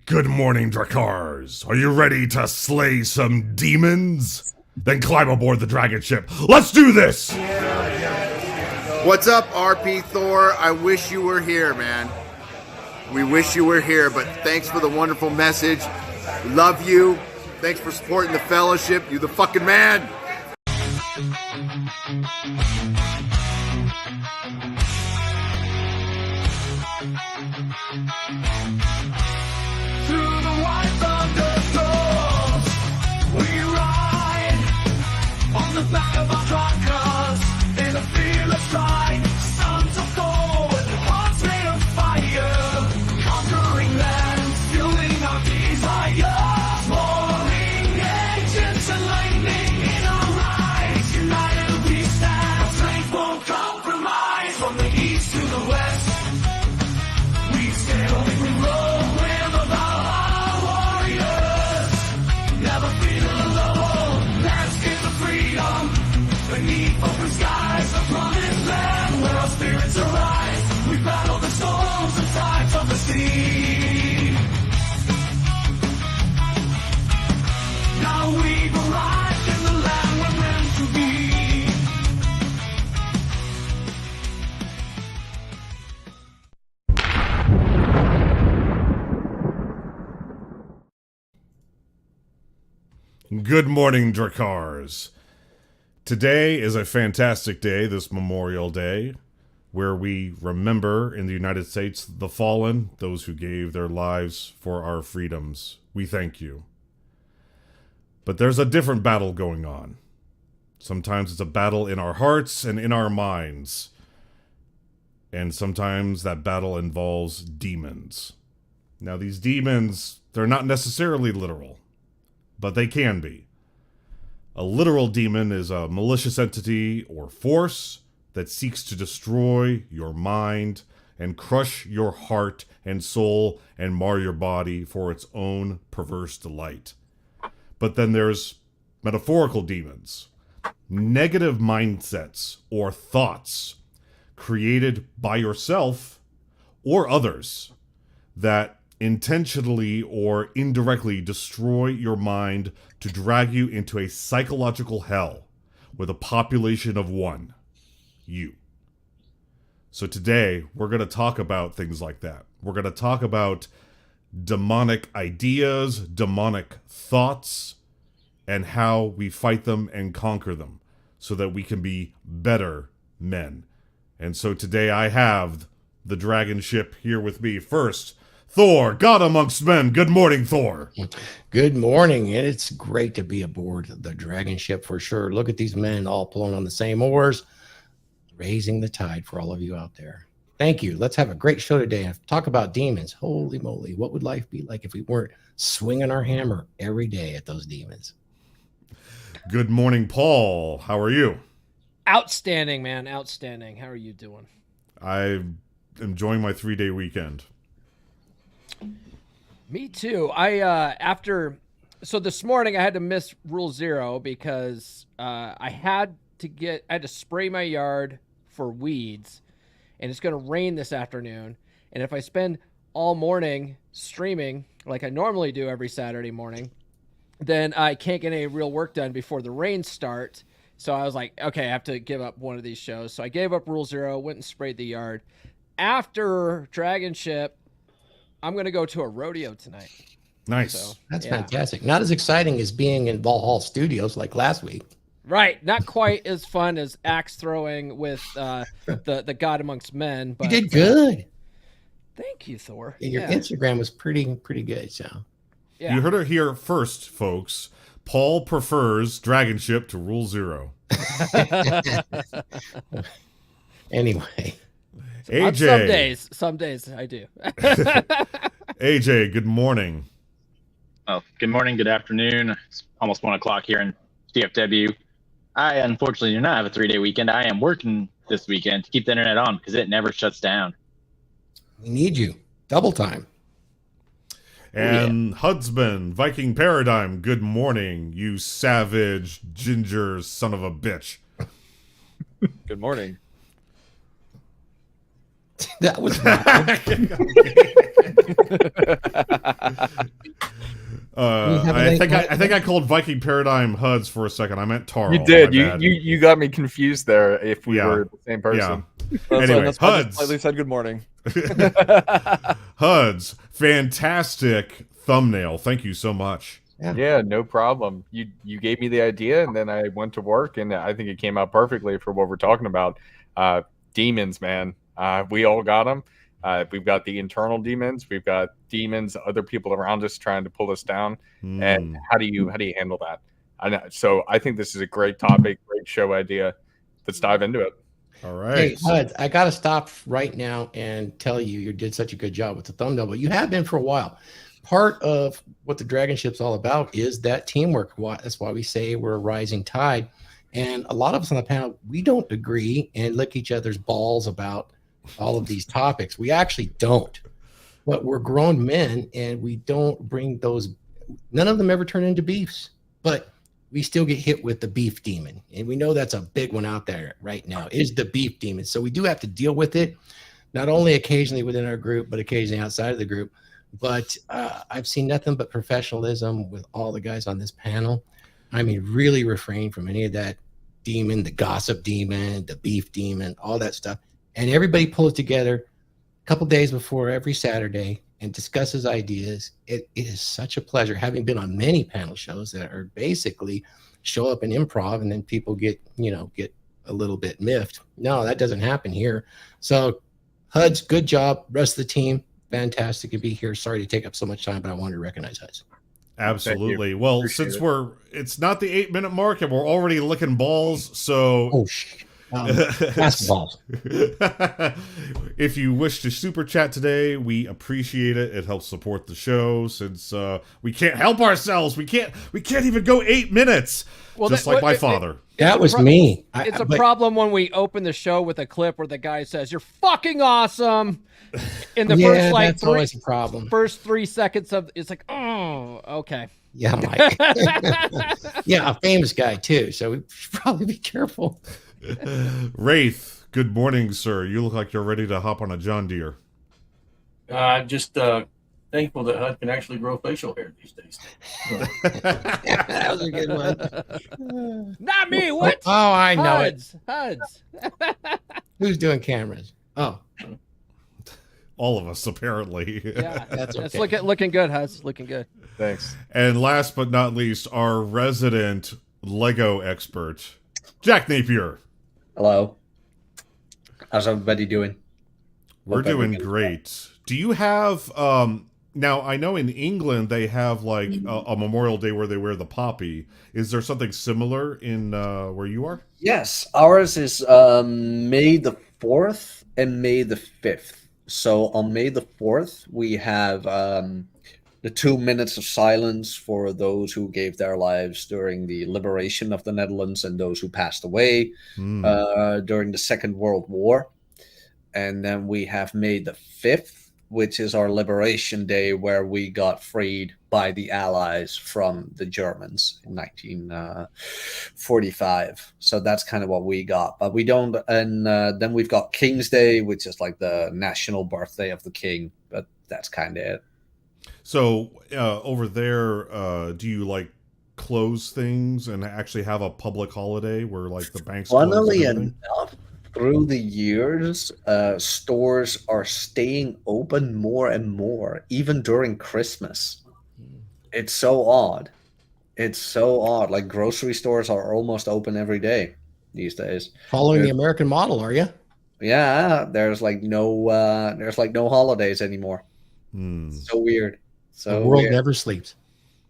Good morning, Drakars. Are you ready to slay some demons? Then climb aboard the Dragonship. Let's do this! What's up, RP Thor? I wish you were here, man. We wish you were here, but thanks for the wonderful message. We love you. Thanks for supporting the fellowship. You the fucking man. Through the white thunderstorms, we ride on the back of our truckers in a fearless ride. Sons of gold, hearts made of fire, conquering lands, fueling our desires. Roaring engines and lightning in our eyes. United we stand, our strength won't compromise. From the east to the west, we scale every road. We're the Bauer warriors, never feel alone. Let's get the freedom beneath open skies, the promised land where our spirits arise. We battle the storms and tides of the sea. Now we've arrived in the land we're meant to be. Good morning, Drakars. Today is a fantastic day, this Memorial Day, where we remember in the United States the fallen, those who gave their lives for our freedoms. We thank you. But there's a different battle going on. Sometimes it's a battle in our hearts and in our minds. And sometimes that battle involves demons. Now, these demons, they're not necessarily literal, but they can be. A literal demon is a malicious entity or force that seeks to destroy your mind and crush your heart and soul and mar your body for its own perverse delight. But then there's metaphorical demons, negative mindsets or thoughts created by yourself or others that intentionally or indirectly destroy your mind to drag you into a psychological hell with a population of one, you. So today, we're going to talk about things like that. We're going to talk about demonic ideas, demonic thoughts, and how we fight them and conquer them so that we can be better men. And so today I have the Dragonship here with me. First, Thor, God amongst men. Good morning, Thor. Good morning, and it's great to be aboard the Dragonship for sure. Look at these men all pulling on the same oars, raising the tide for all of you out there. Thank you. Let's have a great show today. Talk about demons. Holy moly, what would life be like if we weren't swinging our hammer every day at those demons? Good morning, Paul. How are you? Outstanding, man. Outstanding. How are you doing? I'm enjoying my 3-day weekend. Me too. So this morning I had to miss Rule 0 because I had to spray my yard for weeds, and it's going to rain this afternoon. And if I spend all morning streaming like I normally do every Saturday morning, then I can't get any real work done before the rain starts. So I was like, okay, I have to give up one of these shows. So I gave up Rule 0, went and sprayed the yard. After Dragonship, I'm going to go to a rodeo tonight. Nice. So, That's fantastic. Not as exciting as being in Valhalla Studios like last week. Right. Not quite as fun as axe throwing with the God amongst men. But You did good. Thank you, Thor. Your Instagram was pretty good, so. Yeah. You heard it here first, folks. Paul prefers Dragonship to Rule 0. Anyway. AJ. Some days I do. AJ, good morning. Oh, good morning, good afternoon. It's almost 1 o'clock here in DFW. I unfortunately do not have a 3-day weekend. I am working this weekend to keep the internet on because it never shuts down. We need you. Double time. And Hudsman, Viking Paradigm, good morning, you savage ginger son of a bitch. Good morning. That was I think I called Viking Paradigm Huds for a second. I meant Taro. You did. My bad. You got me confused there. If we Yeah. were the same person. Anyway, that's why I Huds. just slightly said good morning. Huds, fantastic thumbnail. Thank you so much. Yeah, no problem. You gave me the idea, and then I went to work, and I think it came out perfectly for what we're talking about. Demons, man. We all got them. We've got the internal demons. We've got demons, other people around us trying to pull us down. And how do you handle that? So I think this is a great topic, great show idea. Let's dive into it. All right. Hey, Huds, I got to stop right now and tell you, you did such a good job with the thumbnail, but you have been for a while. Part of what the Dragonship's all about is that teamwork. That's why we say we're a rising tide. And a lot of us on the panel, we don't agree and lick each other's balls about all of these topics. We actually don't. But we're grown men, and we don't bring those. None of them ever turn into beefs. But we still get hit with the beef demon. And we know that's a big one out there right now, is the beef demon. So we do have to deal with it, not only occasionally within our group, but occasionally outside of the group. But I've seen nothing but professionalism with all the guys on this panel. I mean, really refrain from any of that demon, the gossip demon, the beef demon, all that stuff. And everybody pulls together a couple days before every Saturday and discusses ideas. It is such a pleasure, having been on many panel shows that are basically show up and improv, and then people get a little bit miffed. No, that doesn't happen here. So Huds, good job. Rest of the team, fantastic to be here. Sorry to take up so much time, but I wanted to recognize Huds. Absolutely. Well, Appreciate since it. it's not the 8-minute mark and we're already licking balls, so Oh, basketballs. if you wish to super chat today, we appreciate it. It helps support the show since we can't help ourselves. We can't even go 8 minutes. Well, just like my father. That was me. It's a problem when we open the show with a clip where the guy says, "You're fucking awesome." In the first that's always a problem. first 3 seconds of it's like, oh, okay. Yeah, Mike. Yeah, a famous guy too. So we should probably be careful. Wraith, good morning, sir. You look like you're ready to hop on a John Deere. Just thankful that HUD can actually grow facial hair these days. That was a good one. Not me. What? Oh, I know it. Huds. Who's doing cameras? Oh, All of us, apparently. Yeah, That's it's okay. looking good, Huds. Looking good. Thanks. And last but not least, our resident Lego expert, Jack Napier. Hello. How's everybody doing? We're Hope doing everything's great. Do you have now I know in England they have like a Memorial Day where they wear the poppy. Is there something similar in where you are? Yes, ours is May the 4th and May the 5th. So on May the 4th, we have the 2 minutes of silence for those who gave their lives during the liberation of the Netherlands and those who passed away during the Second World War. And then we have May the 5th, which is our Liberation Day, where we got freed by the Allies from the Germans in 1945. So that's kind of what we got. But we don't. And then we've got King's Day, which is like the national birthday of the king. But that's kind of it. So over there, do you like close things and actually have a public holiday where like the banks close and Funnily everything? enough, through the years, stores are staying open more and more, even during Christmas. It's so odd. It's so odd. Like grocery stores are almost open every day these days. Following the American model, are you? Yeah, there's like no holidays anymore. Hmm. So weird. So The world weird. never sleeps.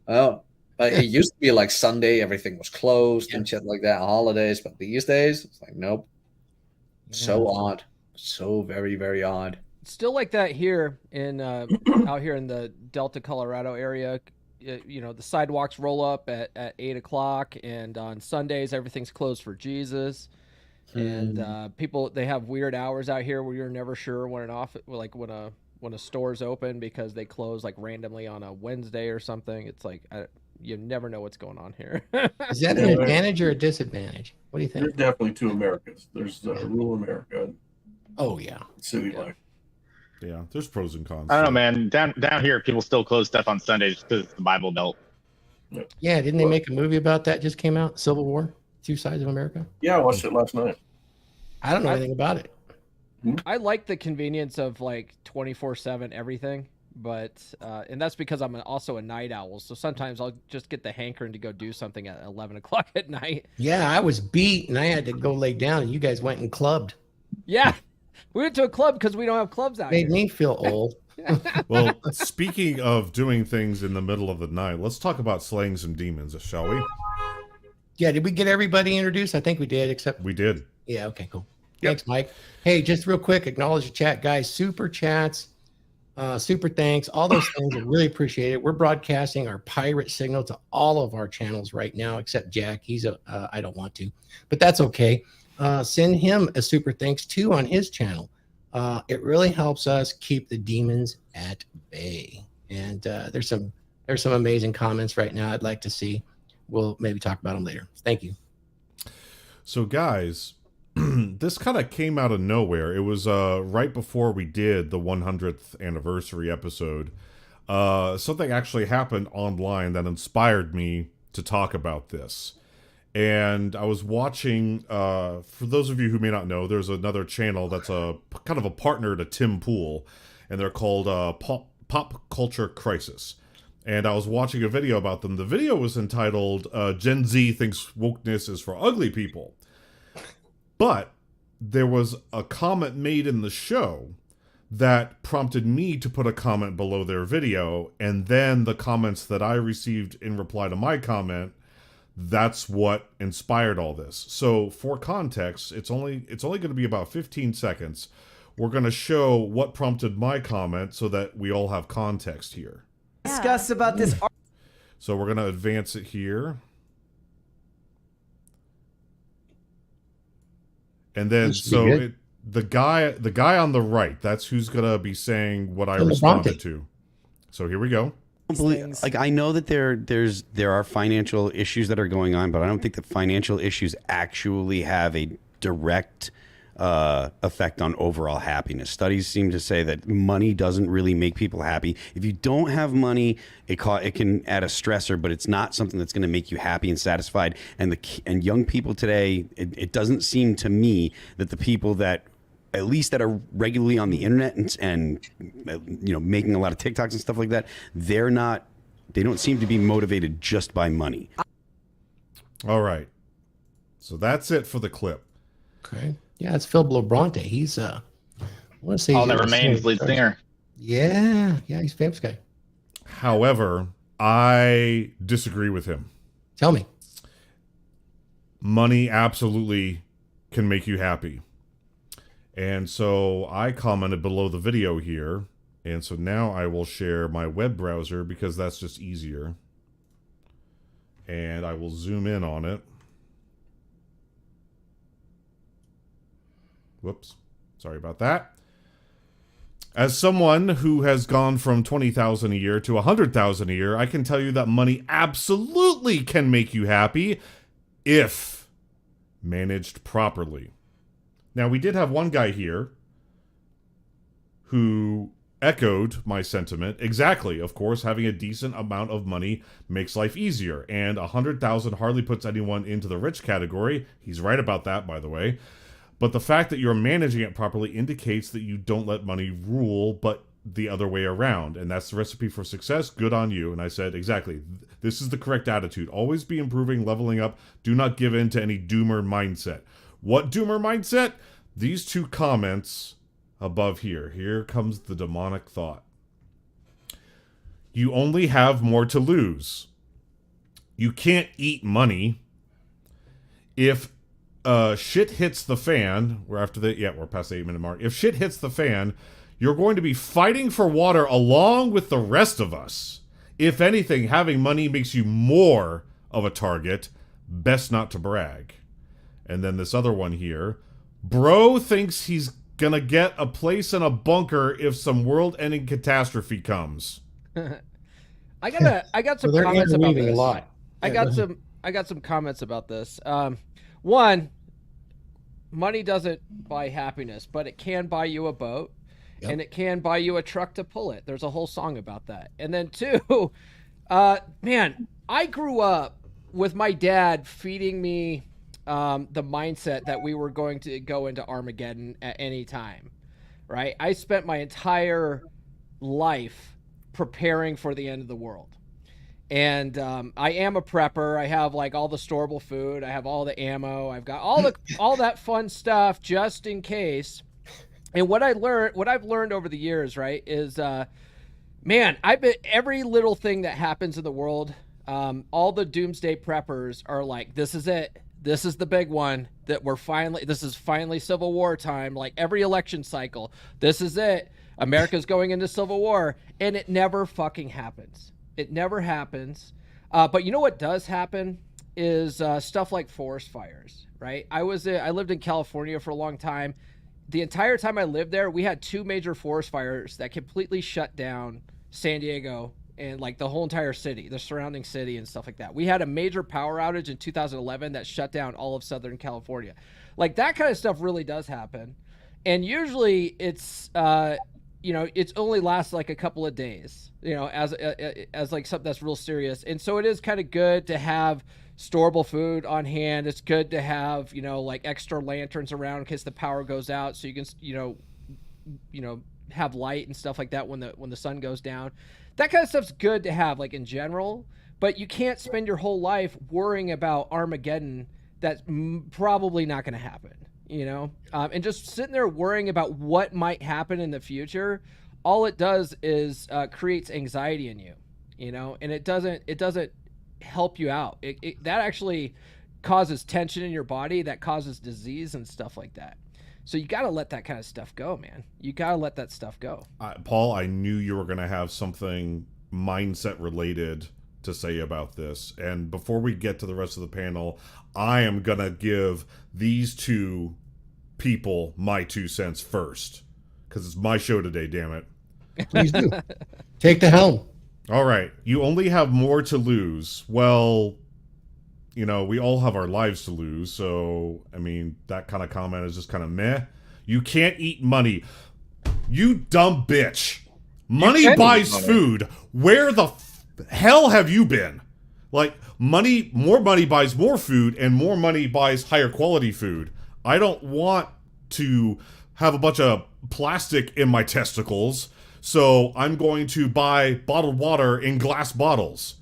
Oh, but it used to be like Sunday, everything was closed and shit like that, holidays. But these days, it's like, nope. So odd. So very, very odd. It's still like that here in out here in the Delta, Colorado area. You know, the sidewalks roll up at 8 o'clock, and on Sundays everything's closed for Jesus. And people, they have weird hours out here where you're never sure when when a store's open because they close like randomly on a Wednesday or something. It's like you never know what's going on here. Is that an advantage or a disadvantage? What do you think? There's definitely two Americas. There's rural America and Oh, yeah. city life. Yeah, there's pros and cons. I don't know, to it. man. Down here, people still close stuff on Sundays because it's the Bible Belt. Yeah, didn't they make a movie about that? Just came out, Civil War, Two Sides of America. Yeah, I watched it last night. I don't know anything about it. I like the convenience of like 24/7 everything, but and that's because I'm also a night owl. So sometimes I'll just get the hankering to go do something at 11 o'clock at night. Yeah, I was beat and I had to go lay down, and you guys went and clubbed. Yeah, we went to a club because we don't have clubs out Made here. me feel old. Well, speaking of doing things in the middle of the night, let's talk about slaying some demons, shall we? Yeah, did we get everybody introduced? I think we did, except We did. yeah. Okay, cool. Yep. Thanks, Mike. Hey, just real quick, acknowledge the chat, guys. Super chats, super thanks, all those things. I really appreciate it. We're broadcasting our pirate signal to all of our channels right now, except Jack. He's I don't want to, but that's okay. Send him a super thanks too on his channel. It really helps us keep the demons at bay. And there's some amazing comments right now I'd like to see. We'll maybe talk about them later. Thank you. So, guys, this kind of came out of nowhere. It was right before we did the 100th anniversary episode. Something actually happened online that inspired me to talk about this. And I was watching, for those of you who may not know, there's another channel that's a kind of a partner to Tim Pool, and they're called Pop Culture Crisis. And I was watching a video about them. The video was entitled, Gen Z Thinks Wokeness is for Ugly People. But there was a comment made in the show that prompted me to put a comment below their video, and then the comments that I received in reply to my comment, that's what inspired all this. So for context, it's only going to be about 15 seconds. We're going to show what prompted my comment so that we all have context here. Discuss about this. So we're going to advance it here. And then the guy on the right, that's who's going to be saying what I responded to. So here we go. Like, I know that there are financial issues that are going on, but I don't think that financial issues actually have a direct effect on overall happiness. Studies seem to say that money doesn't really make people happy. If you don't have money, it can add a stressor, but it's not something that's going to make you happy and satisfied. And young people today, it doesn't seem to me that the people that at least that are regularly on the internet and you know, making a lot of TikToks and stuff like that, they don't seem to be motivated just by money. All right. So that's it for the clip. Okay. Yeah, it's Phil Blobronte. He's I want to say All That Remains lead singer. Yeah, he's a famous guy. However, I disagree with him. Tell me. Money absolutely can make you happy. And so I commented below the video here. And so now I will share my web browser because that's just easier. And I will zoom in on it. Whoops. Sorry about that. As someone who has gone from $20,000 a year to $100,000 a year, I can tell you that money absolutely can make you happy if managed properly. Now, we did have one guy here who echoed my sentiment. Exactly. Of course, having a decent amount of money makes life easier. And $100,000 hardly puts anyone into the rich category. He's right about that, by the way. But the fact that you're managing it properly indicates that you don't let money rule, but the other way around. And that's the recipe for success. Good on you. And I said, exactly. This is the correct attitude. Always be improving, leveling up. Do not give in to any doomer mindset. What doomer mindset? These two comments above here. Here comes the demonic thought. You only have more to lose. You can't eat money. If shit hits the fan, we're past the 8-minute mark. If shit hits the fan, you're going to be fighting for water along with the rest of us. If anything, having money makes you more of a target. Best not to brag. And then this other one here. Bro thinks he's gonna get a place in a bunker if some world-ending catastrophe comes. I got some So they're comments about interweaving this. a lot. I got some comments about this. One, money doesn't buy happiness, but it can buy you a boat. Yep. and it can buy you a truck to pull it. There's a whole song about that. And then two, man, I grew up with my dad feeding me the mindset that we were going to go into Armageddon at any time, right? I spent my entire life preparing for the end of the world. And I am a prepper. I have like all the storable food. I have all the ammo. I've got all that fun stuff just in case. And what I've learned over the years, right, is man, I bet every little thing that happens in the world, all the doomsday preppers are like, this is it. This is the big one that this is finally Civil War time. Like every election cycle, this is it. America's going into Civil War, and it never fucking happens. It never happens. But you know what does happen is stuff like forest fires, right? I lived in California for a long time. The entire time I lived there, we had 2 major forest fires that completely shut down San Diego and like the whole entire city, the surrounding city and stuff like that. We had a major power outage in 2011 that shut down all of Southern California. Like that kind of stuff really does happen. And usually it's, it's only lasts like a couple of days, as like something that's real serious. And so it is kind of good to have storable food on hand. It's good to have, like extra lanterns around in case the power goes out. So you can, have light and stuff like that when the sun goes down. That kind of stuff's good to have, like in general, but you can't spend your whole life worrying about Armageddon. That's probably not going to happen, and just sitting there worrying about what might happen in the future. All it does is creates anxiety in you, and it doesn't help you out. That actually causes tension in your body that causes disease and stuff like that. So you got to let that kind of stuff go, man. You got to let that stuff go. Paul, I knew you were going to have something mindset related to say about this. And before we get to the rest of the panel, I am going to give these two people my 2 cents first. Because it's my show today, damn it. Please do. Take the helm. All right. You only have more to lose. Well, we all have our lives to lose, so, that kind of comment is just kind of meh. You can't eat money. You dumb bitch. Money buys food. Where the hell have you been? Like, more money buys more food, and more money buys higher quality food. I don't want to have a bunch of plastic in my testicles, so I'm going to buy bottled water in glass bottles.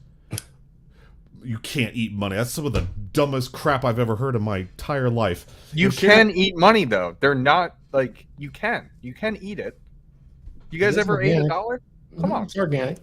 You can't eat money. That's some of the dumbest crap I've ever heard in my entire life. You can eat money, though. They're not like you can eat it. You guys ever ate $1? Come on, it's organic.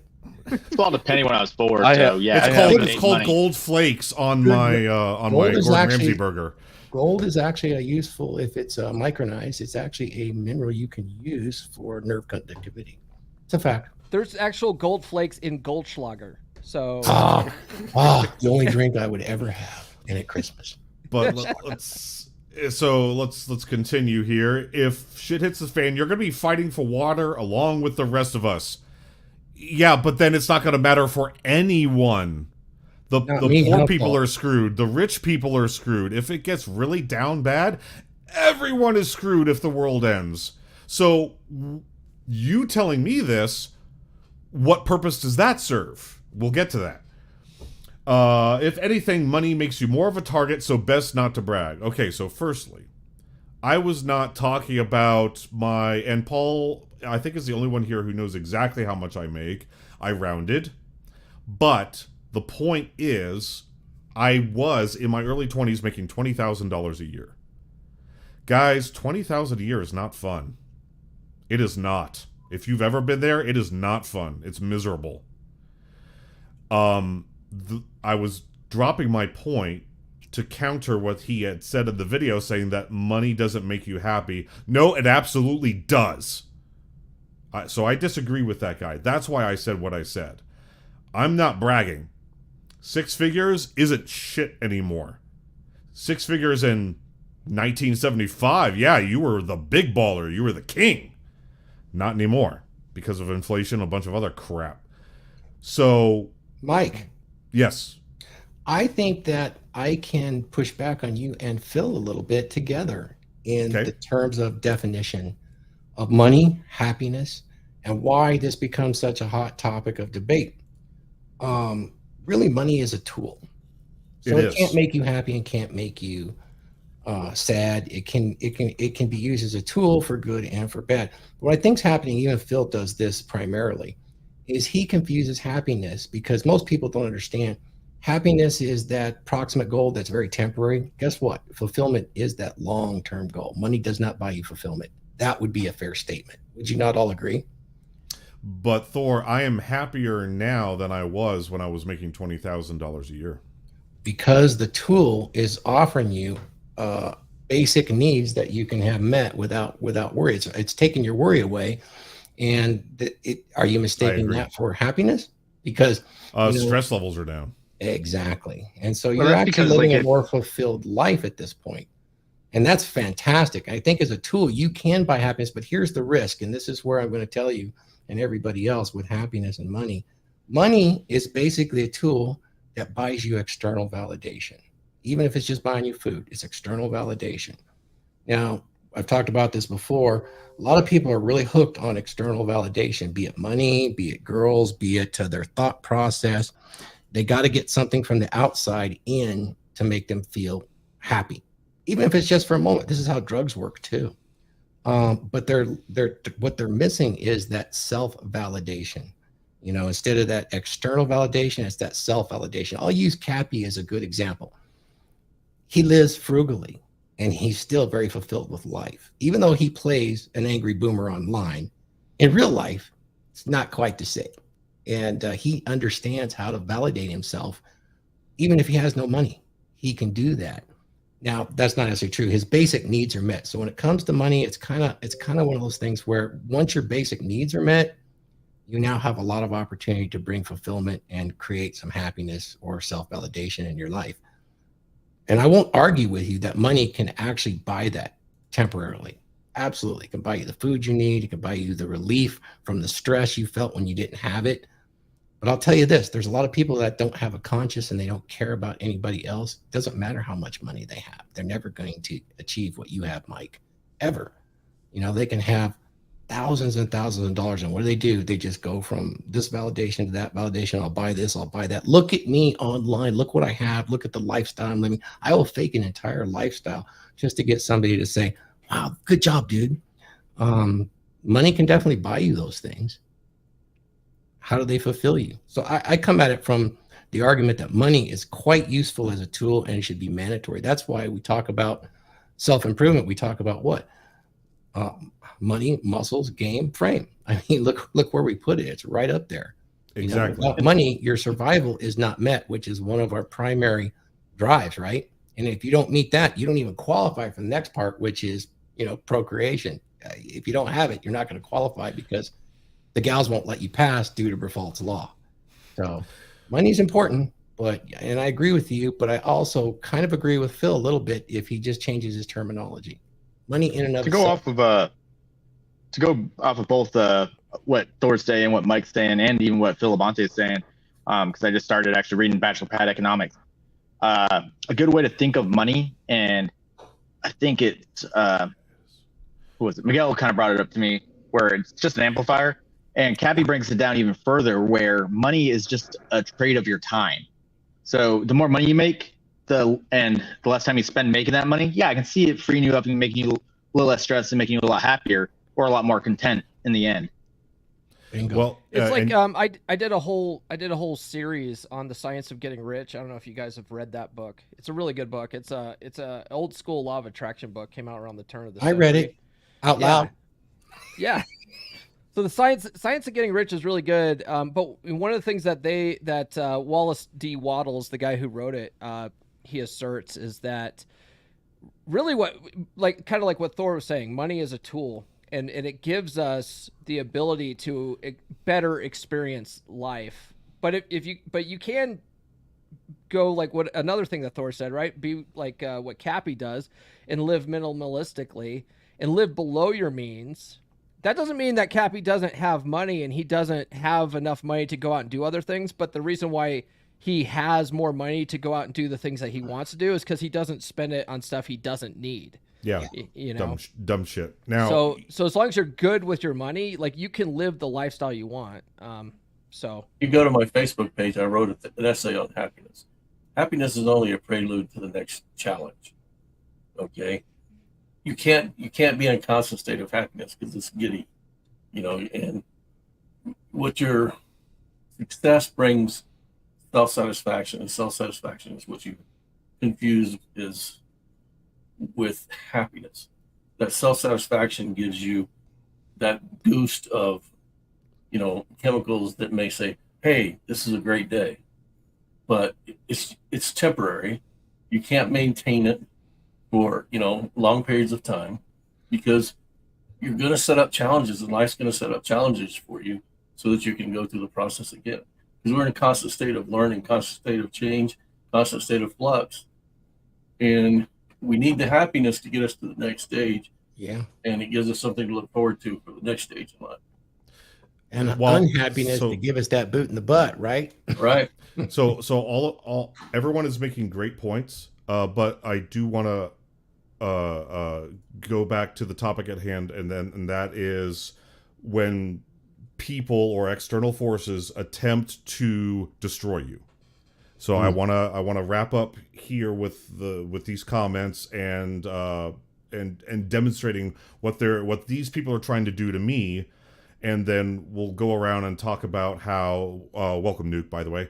It's called a penny when I was 4. I so it's called gold flakes on my Gordon Ramsay burger. Gold is actually useful if it's micronized. It's actually a mineral you can use for nerve conductivity. It's a fact. There's actual gold flakes in Goldschlager. So the only drink I would ever have at Christmas. But let's continue here. If shit hits the fan, you're going to be fighting for water along with the rest of us. Yeah, but then it's not going to matter for anyone. The poor people are screwed. The rich people are screwed. If it gets really down bad, everyone is screwed if the world ends. So you telling me this, what purpose does that serve? We'll get to that. If anything, money makes you more of a target, so best not to brag. Okay, so firstly, I was not talking about and Paul, I think, is the only one here who knows exactly how much I make. I rounded. But the point is, I was, in my early 20s, making $20,000 a year. Guys, $20,000 a year is not fun. It is not. If you've ever been there, it is not fun. It's miserable. I was dropping my point to counter what he had said in the video, saying that money doesn't make you happy. No, it absolutely does. So I disagree with that guy. That's why I said what I said. I'm not bragging. 6 figures isn't shit anymore. 6 figures in 1975, yeah, you were the big baller. You were the king. Not anymore because of inflation, a bunch of other crap. So... Mike. Yes. I think that I can push back on you and Phil a little bit together in the terms of definition. of money, happiness, and why this becomes such a hot topic of debate. Really, money is a tool. So It it can't is. make you happy and can't make you sad. It can be used as a tool for good and for bad. What I think's happening, even Phil does this primarily, is he confuses happiness because most people don't understand. Happiness is that proximate goal that's very temporary. Guess what? Fulfillment is that long-term goal. Money does not buy you fulfillment. That would be a fair statement. Would you not all agree? But Thor, I am happier now than I was when I was making $20,000 a year. Because the tool is offering you basic needs that you can have met without worry. It's taking your worry away. And are you mistaking agree. that for happiness? Because Stress levels are down. exactly, and so Well, you're that's actually because, living like, a more fulfilled life at this point, and that's fantastic. I think as a tool, you can buy happiness, but here's the risk, and this is where I'm going to tell you and everybody else with happiness and money. Money is basically a tool that buys you external validation. Even if it's just buying you food, it's external validation. Now, I've talked about this before. A lot of people are really hooked on external validation, be it money, be it girls, be it their thought process. They got to get something from the outside in to make them feel happy, even if it's just for a moment. This is how drugs work too. But what they're missing is that self-validation. Instead of that external validation, it's that self-validation. I'll use Cappy as a good example. He lives frugally and he's still very fulfilled with life. Even though he plays an angry boomer online, in real life, it's not quite the same. And he understands how to validate himself, even if he has no money. He can do that. Now, that's not necessarily true. His basic needs are met. So when it comes to money, it's kind of one of those things where once your basic needs are met, you now have a lot of opportunity to bring fulfillment and create some happiness or self-validation in your life. And I won't argue with you that money can actually buy that temporarily. Absolutely. It can buy you the food you need. It can buy you the relief from the stress you felt when you didn't have it. But I'll tell you this, there's a lot of people that don't have a conscience and they don't care about anybody else. It doesn't matter how much money they have. They're never going to achieve what you have, Mike, ever. They can have thousands and thousands of dollars. And what do? They just go from this validation to that validation. I'll buy this, I'll buy that. Look at me online. Look what I have. Look at the lifestyle I'm living. I will fake an entire lifestyle just to get somebody to say, wow, good job, dude. Money can definitely buy you those things. How do they fulfill you? So I come at it from the argument that money is quite useful as a tool and it should be mandatory. That's why we talk about self-improvement. We talk about what? Money, muscles, game, frame. I mean, look where we put it. It's right up there. Exactly. Without money, your survival is not met, which is one of our primary drives, right? And if you don't meet that, you don't even qualify for the next part, which is, procreation. If you don't have it, you're not going to qualify because the gals won't let you pass due to Bertholdt's law. So money's important, and I agree with you, but I also kind of agree with Phil a little bit if he just changes his terminology. Money in and of itself. To go off of both what Thor's saying, what Mike's saying, and even what Phil Labonte is saying, because I just started actually reading Bachelor Pad Economics. A good way to think of money, and I think it's who was it? Miguel kind of brought it up to me, where it's just an amplifier. And Cappy brings it down even further, where money is just a trade of your time. So the more money you make, the less time you spend making that money, I can see it freeing you up and making you a little less stressed and making you a lot happier or a lot more content in the end. Bingo. Well, it's like I did a whole series on the science of getting rich. I don't know if you guys have read that book. It's a really good book. It's a old school law of attraction book. Came out around the turn of the century. I read it out loud. Yeah. So the science of getting rich is really good. But one of the things that Wallace D. Wattles, the guy who wrote it, he asserts is that really kind of like what Thor was saying, money is a tool, and it gives us the ability to better experience life. But you can go like what another thing that Thor said, right? Be like what Cappy does and live minimalistically and live below your means. That doesn't mean that Cappy doesn't have money and he doesn't have enough money to go out and do other things. But the reason why he has more money to go out and do the things that he wants to do is because he doesn't spend it on stuff he doesn't need. Yeah. You know, Dumb shit. Now, so as long as you're good with your money, like you can live the lifestyle you want. So You go to my Facebook page, I wrote an essay on happiness. Happiness is only a prelude to the next challenge. Okay, you can't be in a constant state of happiness because it's giddy, you know. And what your success brings self-satisfaction, and self-satisfaction is what you confuse is with happiness. That self-satisfaction gives you that boost of, you know, chemicals that may say, hey, this is a great day, but it's temporary. You can't maintain it for, you know, long periods of time, because you're going to set up challenges, and life's going to set up challenges for you so that you can go through the process again. Because we're in a constant state of learning, constant state of change, constant state of flux. And we need the happiness to get us to the next stage. Yeah. And it gives us something to look forward to for the next stage in life. And unhappiness to give us that boot in the butt, right? Right. So all everyone is making great points, but I do want to go back to the topic at hand, and that is when people or external forces attempt to destroy you. So I want to wrap up here with these comments and demonstrating what these people are trying to do to me, and then we'll go around and talk about how welcome Nuke, by the way,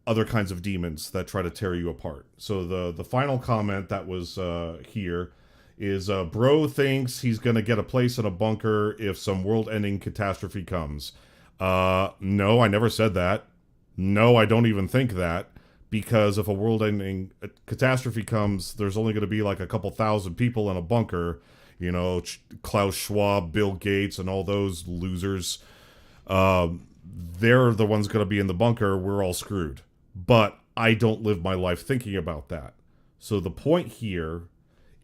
other kinds of demons that try to tear you apart. So the final comment that was here is bro thinks he's gonna get a place in a bunker if some world-ending catastrophe comes. No, I never said that. No, I don't even think that, because if a world-ending catastrophe comes, there's only going to be like a couple thousand people in a bunker, you know, Klaus Schwab, Bill Gates, and all those losers. They're the ones going to be in the bunker. We're all screwed. But I don't live my life thinking about that. So the point here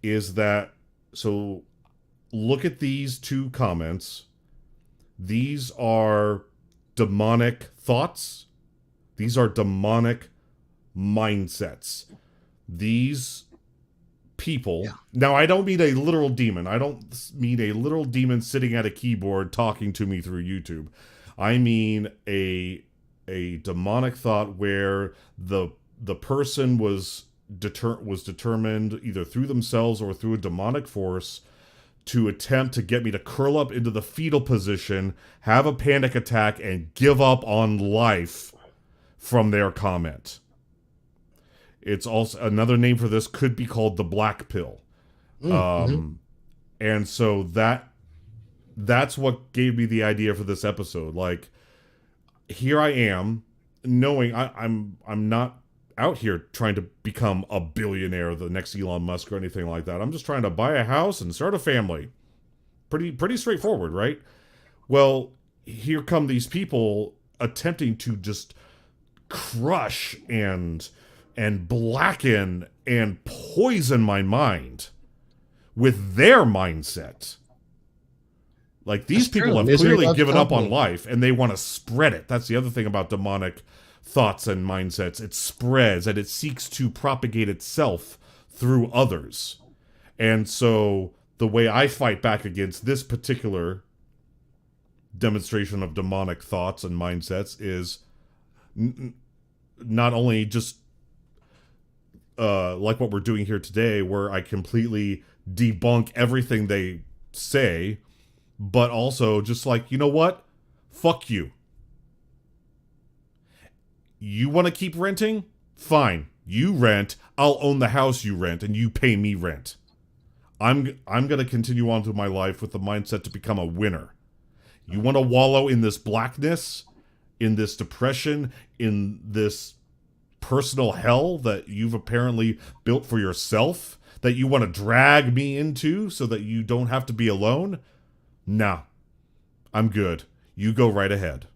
is that, so look at these two comments. These are demonic thoughts. These are demonic mindsets. These people. Yeah. Now, I don't mean a literal demon. I don't mean a literal demon sitting at a keyboard talking to me through YouTube. I mean a demonic thought where the person was determined either through themselves or through a demonic force to attempt to get me to curl up into the fetal position, have a panic attack, and give up on life from their comment. It's also another name for this could be called the black pill. And so that's what gave me the idea for this episode. Like, here I am knowing I'm not out here trying to become a billionaire, the next Elon Musk or anything like that. I'm just trying to buy a house and start a family. Pretty straightforward, right? Well, here come these people attempting to just crush and blacken and poison my mind with their mindset. Like, these people have clearly given up on life, and they want to spread it. That's the other thing about demonic thoughts and mindsets. It spreads, and it seeks to propagate itself through others. And so the way I fight back against this particular demonstration of demonic thoughts and mindsets is not only just like what we're doing here today, where I completely debunk everything they say, but also just like, you know what? Fuck you. You want to keep renting? Fine. You rent. I'll own the house you rent, and you pay me rent. I'm going to continue on to my life with the mindset to become a winner. You want to wallow in this blackness, in this depression, in this personal hell that you've apparently built for yourself, that you want to drag me into so that you don't have to be alone? Nah, I'm good. You go right ahead.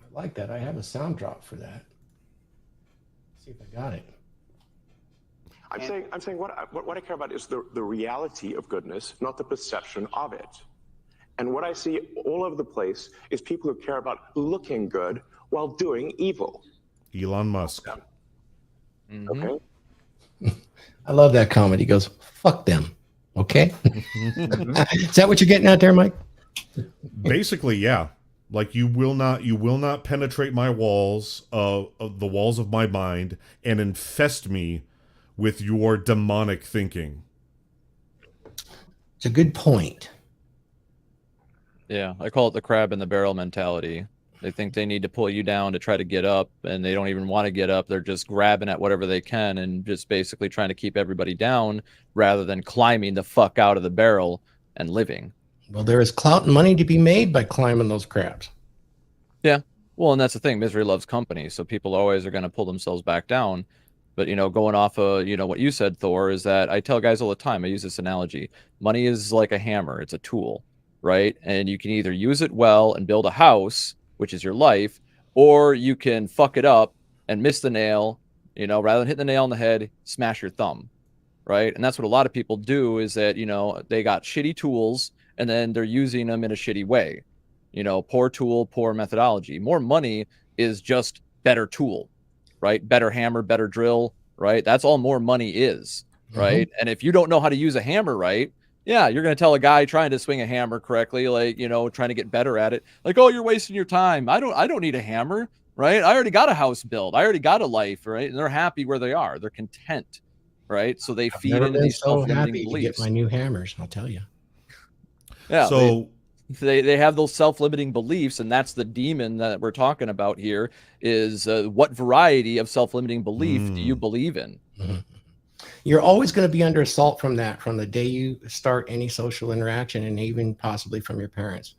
I like that. I have a sound drop for that. Let's see if I got it. I'm saying what I care about is the reality of goodness, not the perception of it. And what I see all over the place is people who care about looking good while doing evil. Elon Musk. Okay. I love that comment. He goes, "Fuck them." Okay. Is that what you're getting out there, Mike? Basically, yeah. Like you will not penetrate my walls, of the walls of my mind, and infest me with your demonic thinking. It's a good point. Yeah, I call it the crab in the barrel mentality. They think they need to pull you down to try to get up, and they don't even want to get up. They're just grabbing at whatever they can and just basically trying to keep everybody down rather than climbing the fuck out of the barrel and living. Well, there is clout and money to be made by climbing those crabs. Yeah. Well, and that's the thing. Misery loves company. So people always are going to pull themselves back down. But, going off of, what you said, Thor, is that I tell guys all the time, I use this analogy. Money is like a hammer. It's a tool, right? And you can either use it well and build a house, which is your life, or you can fuck it up and miss the nail, rather than hit the nail on the head, smash your thumb, right? And that's what a lot of people do is that, they got shitty tools and then they're using them in a shitty way. Poor tool, poor methodology. More money is just better tool, right? Better hammer, better drill, right? That's all more money is, right? And if you don't know how to use a hammer right, yeah, you're going to tell a guy trying to swing a hammer correctly, like, trying to get better at it, like, oh, you're wasting your time. I don't need a hammer, right? I already got a house built. I already got a life, right? And they're happy where they are. They're content, right? So they feed into these self-limiting beliefs. Get my new hammers, I'll tell you. Yeah. So they have those self-limiting beliefs, and that's the demon that we're talking about here is what variety of self-limiting belief do you believe in? You're always going to be under assault from the day you start any social interaction, and even possibly from your parents.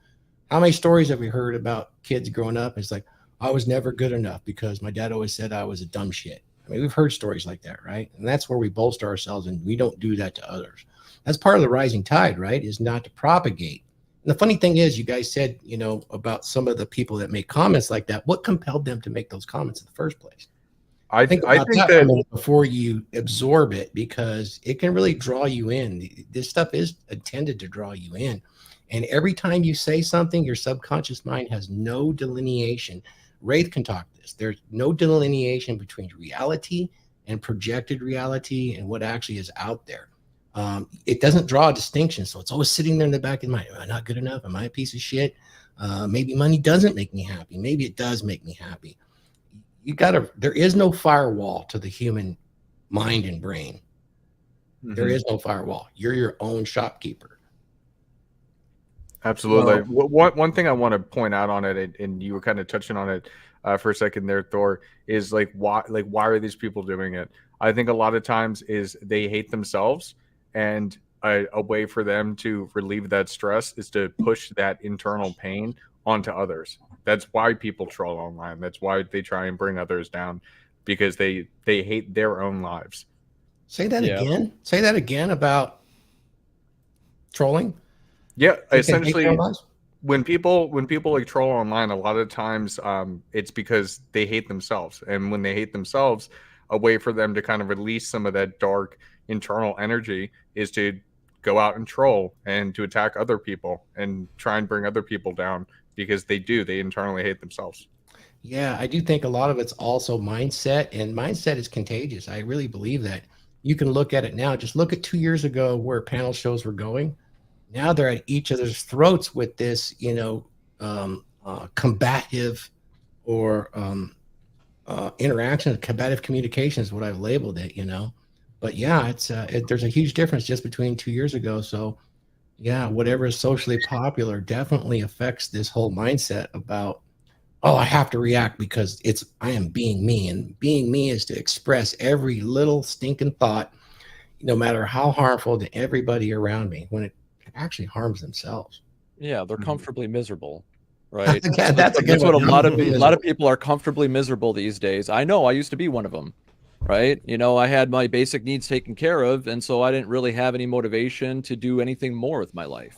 How many stories have we heard about kids growing up? It's like, I was never good enough because my dad always said I was a dumb shit. I mean, we've heard stories like that, right? And that's where we bolster ourselves, and we don't do that to others. That's part of the rising tide, right? Is not to propagate. And the funny thing is, you guys said, about some of the people that make comments like that. What compelled them to make those comments in the first place? I think that for a minute before you absorb it, because it can really draw you in. This stuff is intended to draw you in. And every time you say something, your subconscious mind has no delineation. Wraith can talk this. There's no delineation between reality and projected reality and what actually is out there. It doesn't draw a distinction. So it's always sitting there in the back of the mind. Am I not good enough? Am I a piece of shit? Maybe money doesn't make me happy. Maybe it does make me happy. There is no firewall to the human mind and brain. There is no firewall. You're your own shopkeeper. Absolutely. One thing I want to point out on it, and you were kind of touching on it for a second there, Thor, is why are these people doing it? I think a lot of times is they hate themselves, and a way for them to relieve that stress is to push that internal pain onto others. That's why people troll online. That's why they try and bring others down, because they hate their own lives. Say that again. Say that again about trolling. Yeah, essentially, when people like troll online, a lot of times it's because they hate themselves, and when they hate themselves, a way for them to kind of release some of that dark internal energy is to go out and troll and to attack other people and try and bring other people down, because they internally hate themselves. Yeah, I do think a lot of it's also mindset, and mindset is contagious. I really believe that. You can look at it now. Just look at 2 years ago where panel shows were going. Now they're at each other's throats with this, combative or interaction. Combative communication is what I've labeled it, But yeah, there's a huge difference just between 2 years ago. So yeah, whatever is socially popular definitely affects this whole mindset about, oh, I have to react because I am being me, and being me is to express every little stinking thought, no matter how harmful to everybody around me, when it actually harms themselves. Yeah, they're comfortably miserable, right? Yeah, that's what a lot of people are comfortably miserable these days. I know, I used to be one of them, right? I had my basic needs taken care of, and so I didn't really have any motivation to do anything more with my life.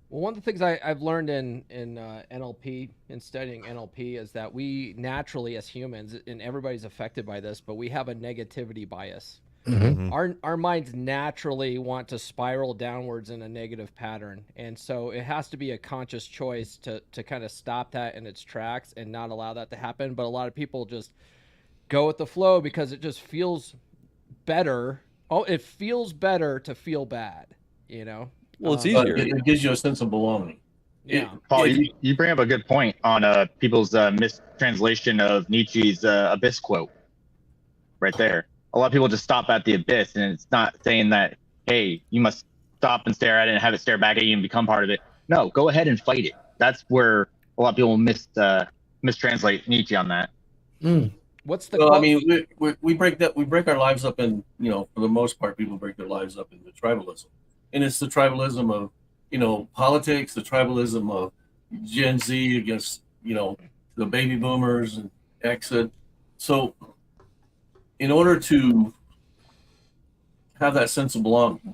Well, one of the things I've learned in NLP, in studying NLP, is that we naturally, as humans, and everybody's affected by this, but we have a negativity bias. Our minds naturally want to spiral downwards in a negative pattern, and so it has to be a conscious choice to kind of stop that in its tracks and not allow that to happen. But a lot of people just go with the flow because it just feels better. Oh, it feels better to feel bad, you know? Well, it's But easier. it gives you a sense of belonging. Yeah. Paul, If you bring up a good point on people's mistranslation of Nietzsche's abyss quote right there. A lot of people just stop at the abyss, and it's not saying that, hey, you must stop and stare at it and have it stare back at you and become part of it. No, go ahead and fight it. That's where a lot of people mistranslate Nietzsche on that. What's the Well, quote? I mean, we break our lives up in, for the most part, people break their lives up into tribalism, and it's the tribalism of, politics, the tribalism of Gen Z against, the baby boomers and exit. So, in order to have that sense of belonging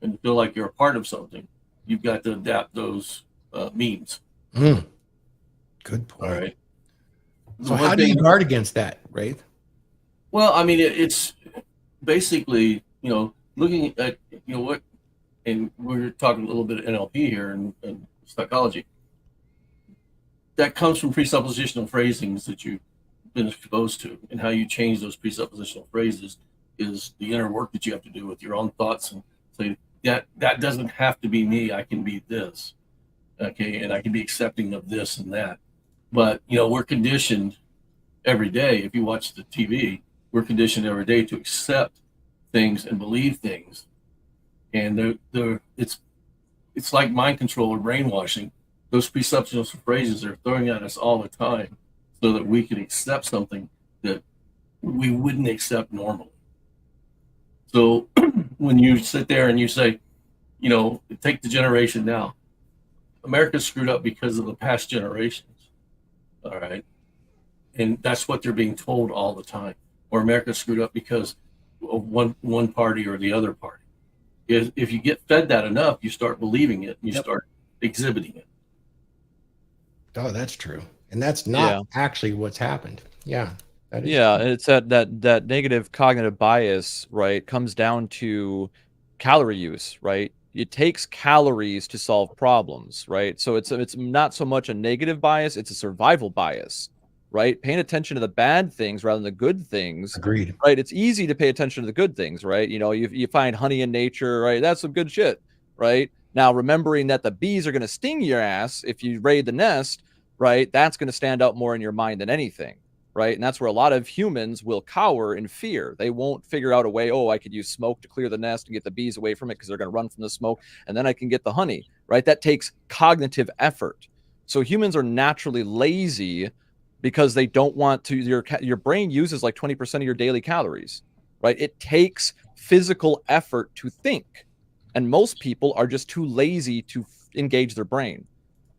and to feel like you're a part of something, you've got to adapt those memes. Good point. All right. So how do you guard against that, Wraith? Well, I mean, it's basically, looking at, what, and we're talking a little bit of NLP here and psychology. That comes from presuppositional phrasings that you've been exposed to, and how you change those presuppositional phrases is the inner work that you have to do with your own thoughts and say that doesn't have to be me. I can be this, okay, and I can be accepting of this and that. But we're conditioned every day. If you watch the TV, we're conditioned every day to accept things and believe things, and it's like mind control or brainwashing. Those presuppositional phrases are throwing at us all the time, so that we can accept something that we wouldn't accept normally. So when you sit there and you say, take the generation now, America's screwed up because of the past generations. All right. And that's what they're being told all the time. Or America's screwed up because of one party or the other party. If you get fed that enough, you start believing it and you start exhibiting it. Oh, that's true. And that's not actually what's happened. Yeah. That is Yeah, true. it's that negative cognitive bias, right, comes down to calorie use, right? It takes calories to solve problems, right? So it's not so much a negative bias, it's a survival bias, right? Paying attention to the bad things rather than the good things. Agreed. Right? It's easy to pay attention to the good things, right? You find honey in nature, right? That's some good shit, right? Now, remembering that the bees are going to sting your ass if you raid the nest, right? That's going to stand out more in your mind than anything, right? And that's where a lot of humans will cower in fear. They won't figure out a way, oh, I could use smoke to clear the nest and get the bees away from it because they're going to run from the smoke, and then I can get the honey, right? That takes cognitive effort. So humans are naturally lazy because they don't want to. Your brain uses like 20% of your daily calories, right? It takes physical effort to think, and most people are just too lazy to engage their brain,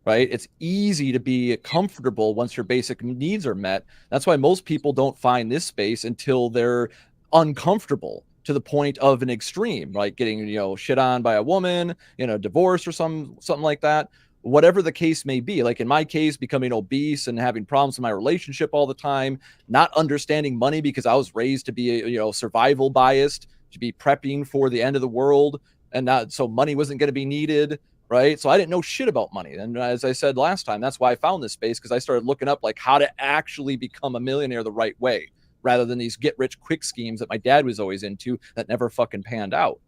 right? It's easy to be comfortable once your basic needs are met. That's why most people don't find this space until they're uncomfortable to the point of an extreme, like getting shit on by a woman, divorce or something like that. Whatever the case may be, like in my case, becoming obese and having problems in my relationship all the time, not understanding money because I was raised to be, survival biased, to be prepping for the end of the world, and not so money wasn't going to be needed, right? So I didn't know shit about money. And as I said last time, that's why I found this space, because I started looking up like how to actually become a millionaire the right way, rather than these get rich quick schemes that my dad was always into that never fucking panned out.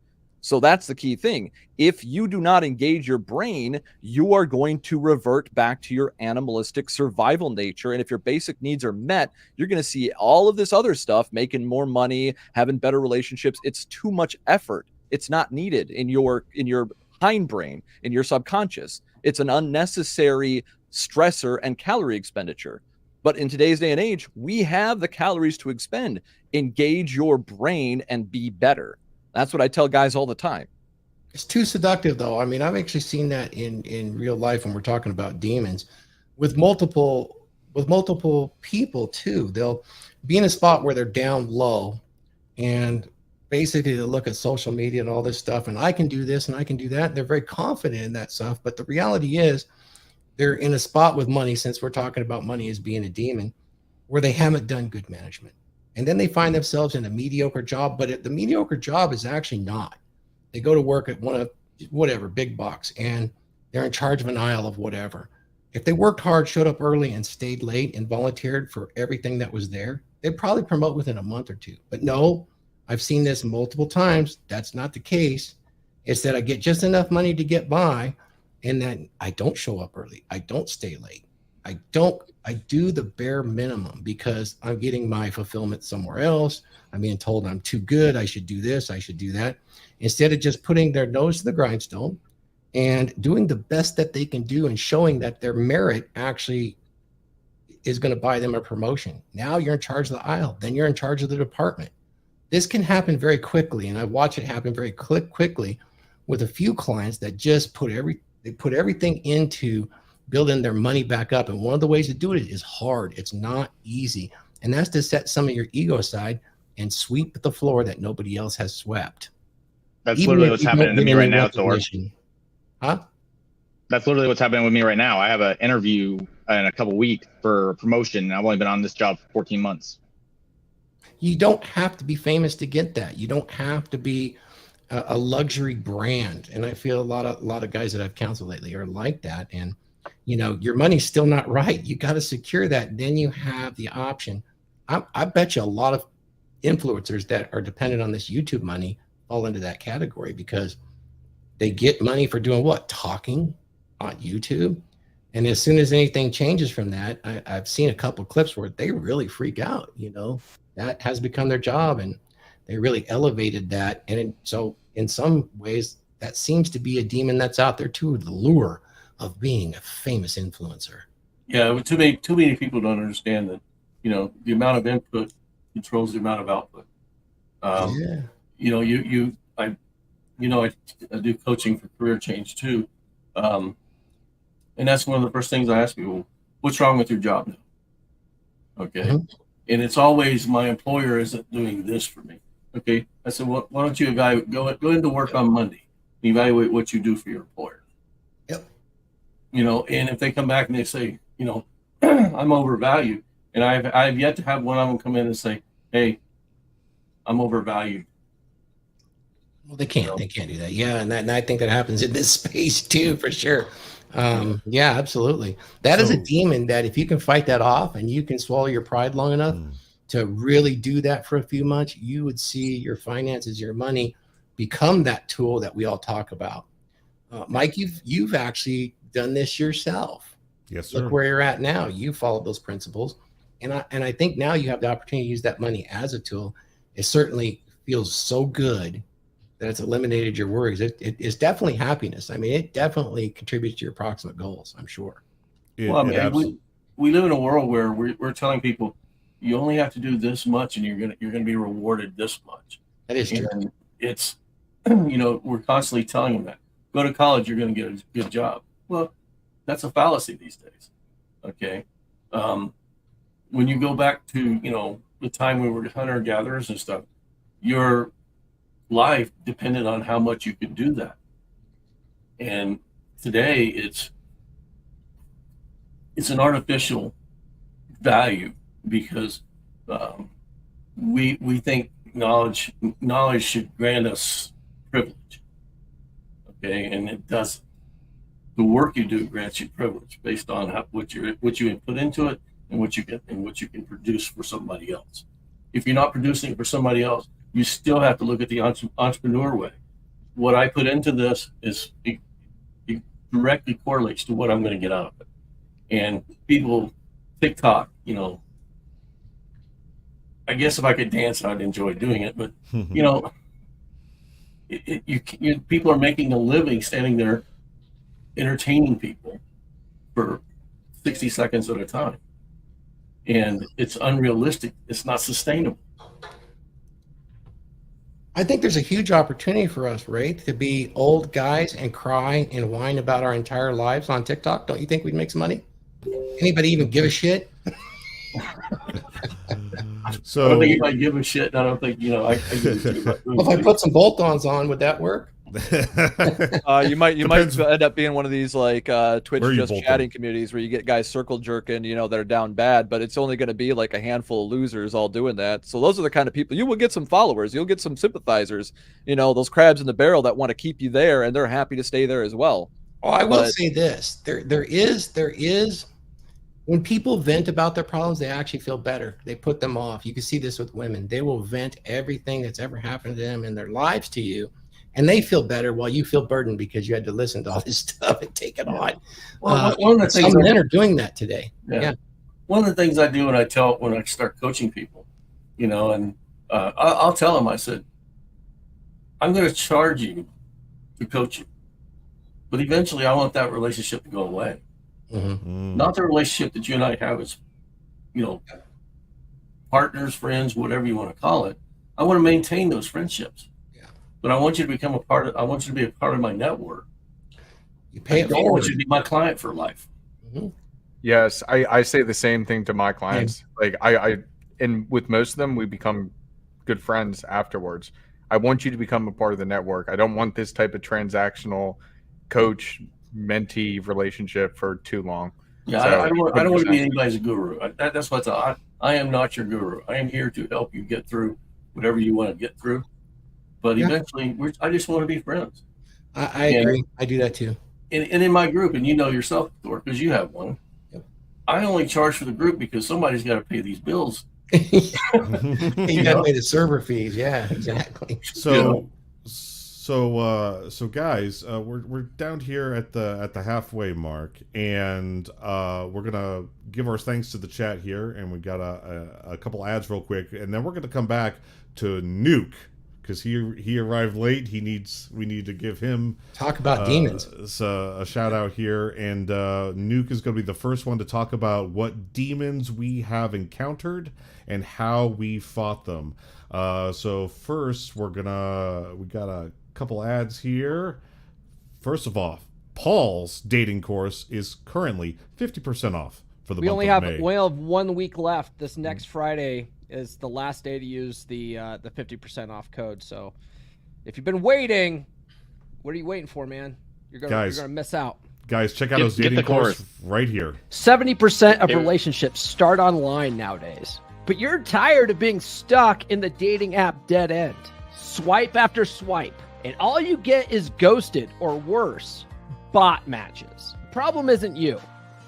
So that's the key thing. If you do not engage your brain, you are going to revert back to your animalistic survival nature. And if your basic needs are met, you're going to see all of this other stuff, making more money, having better relationships. It's too much effort. It's not needed in your hindbrain, in your subconscious. It's an unnecessary stressor and calorie expenditure. But in today's day and age, we have the calories to expend. Engage your brain and be better. That's what I tell guys all the time. It's too seductive, though. I mean, I've actually seen that in real life when we're talking about demons with multiple people too. They'll be in a spot where they're down low, and basically they look at social media and all this stuff, and I can do this and I can do that. They're very confident in that stuff, but the reality is they're in a spot with money, since we're talking about money as being a demon, where they haven't done good management. And then they find themselves in a mediocre job, but the mediocre job is actually not. They go to work at one of whatever, big box, and they're in charge of an aisle of whatever. If they worked hard, showed up early, and stayed late and volunteered for everything that was there, they'd probably promote within a month or two. But no, I've seen this multiple times. That's not the case. It's that I get just enough money to get by, and then I don't show up early. I don't stay late. I do the bare minimum because I'm getting my fulfillment somewhere else. I'm being told I'm too good. I should do this. I should do that. Instead of just putting their nose to the grindstone and doing the best that they can do and showing that their merit actually is going to buy them a promotion. Now you're in charge of the aisle. Then you're in charge of the department. This can happen very quickly. And I watch it happen very quickly with a few clients that just put everything into building their money back up. And one of the ways to do it is hard. It's not easy. And that's to set some of your ego aside and sweep the floor that nobody else has swept. That's Even literally if what's you happening don't to get me any right now, Thor. recognition. Huh? That's literally what's happening with me right now. I have an interview in a couple weeks for a promotion, and I've only been on this job for 14 months. You don't have to be famous to get that. You don't have to be a luxury brand. And I feel a lot of guys that I've counseled lately are like that. And your money's still not right. You got to secure that. Then you have the option. I bet you a lot of influencers that are dependent on this YouTube money fall into that category because they get money for doing what? Talking on YouTube. And as soon as anything changes from that, I've seen a couple of clips where they really freak out. That has become their job, and they really elevated that. And so in some ways, that seems to be a demon that's out there too, the lure of being a famous influencer. Yeah, but too many people don't understand that, the amount of input controls the amount of output. Yeah. I do coaching for career change too. And that's one of the first things I ask people, what's wrong with your job now? Okay. Mhm. And it's always, my employer isn't doing this for me. Okay. I said, well, why don't you evaluate, go into work on Monday and evaluate what you do for your employer. Yep. And if they come back and they say, I'm overvalued, and I've yet to have one of them come in and say, hey, I'm overvalued. Well, they can't do that. Yeah. And I think that happens in this space too, for sure. Yeah, absolutely. That is a demon that if you can fight that off and you can swallow your pride long enough to really do that for a few months, you would see your finances, your money become that tool that we all talk about. Mike, you've actually done this yourself. Yes, sir. Look where you're at now. You followed those principles. And I think now you have the opportunity to use that money as a tool. It certainly feels so good that it's eliminated your worries. It's definitely happiness. I mean, it definitely contributes to your approximate goals, I'm sure. We live in a world where we're telling people you only have to do this much and you're gonna be rewarded this much. That is true. And it's we're constantly telling them that. Go to college, you're gonna get a good job. Well, that's a fallacy these days. Okay. When you go back to the time we were hunter-gatherers and stuff, your life depended on how much you could do that. And today it's an artificial value because we think knowledge should grant us privilege. Okay, and it doesn't. The work you do grants you privilege based on what you put into it and what you can produce for somebody else. If you're not producing it for somebody else, you still have to look at the entrepreneur way. What I put into this is it directly correlates to what I'm going to get out of it. And people, TikTok, I guess if I could dance, I'd enjoy doing it. But people are making a living standing there entertaining people for 60 seconds at a time, and it's unrealistic. It's not sustainable. I think there's a huge opportunity for us, Ray, to be old guys and cry and whine about our entire lives on TikTok. Don't you think we'd make some money? Anybody even give a shit? So I don't think anybody give a shit. I don't think I if I put some bolt-ons on, would that work? You might end up being one of these like Twitch just chatting communities where you get guys circle jerking, that are down bad, but it's only going to be like a handful of losers all doing that. So those are the kind of people you will get some followers, you'll get some sympathizers, those crabs in the barrel that want to keep you there, and they're happy to stay there as well. Oh, I will say this: there is When people vent about their problems, they actually feel better. They put them off. You can see this with women. They will vent everything that's ever happened to them in their lives to you, and they feel better while you feel burdened because you had to listen to all this stuff and take it on. Well, one of the things some men are doing that today. Yeah. One of the things I do when I start coaching people, and I'll tell them, I said, I'm going to charge you to coach you, but eventually I want that relationship to go away. Mm-hmm. Not the relationship that you and I have as, partners, friends, whatever you want to call it. I want to maintain those friendships. Yeah. But I want you to become I want you to be a part of my network. You pay I don't want you to be my client for life. Mm-hmm. Yes, I say the same thing to my clients. Like and with most of them, we become good friends afterwards. I want you to become a part of the network. I don't want this type of transactional coach mentee relationship for too long. Yeah, So, I don't want to be anybody's guru. That's what I am not your guru. I am here to help you get through whatever you want to get through. But eventually, I just want to be friends. I agree. I do that too. And in my group, and you know yourself, Thor, because you have one, I only charge for the group because somebody's got to pay these bills. You got to pay the server fees. Yeah, exactly. So guys, we're down here at the halfway mark, and we're gonna give our thanks to the chat here, and we got a couple ads real quick, and then we're gonna come back to Nuke because he arrived late. We need to give him talk about demons. A shout out here, and Nuke is gonna be the first one to talk about what demons we have encountered and how we fought them. So first, we got a couple ads here. First of all, Paul's dating course is currently 50% off for the month of May. We only have 1 week left. This next Friday is the last day to use the 50% off code. So if you've been waiting, what are you waiting for, man? You're gonna miss out. Guys, check out his dating course right here. 70% of relationships start online nowadays. But you're tired of being stuck in the dating app dead end. Swipe after swipe. And all you get is ghosted, or worse, bot matches. The problem isn't you.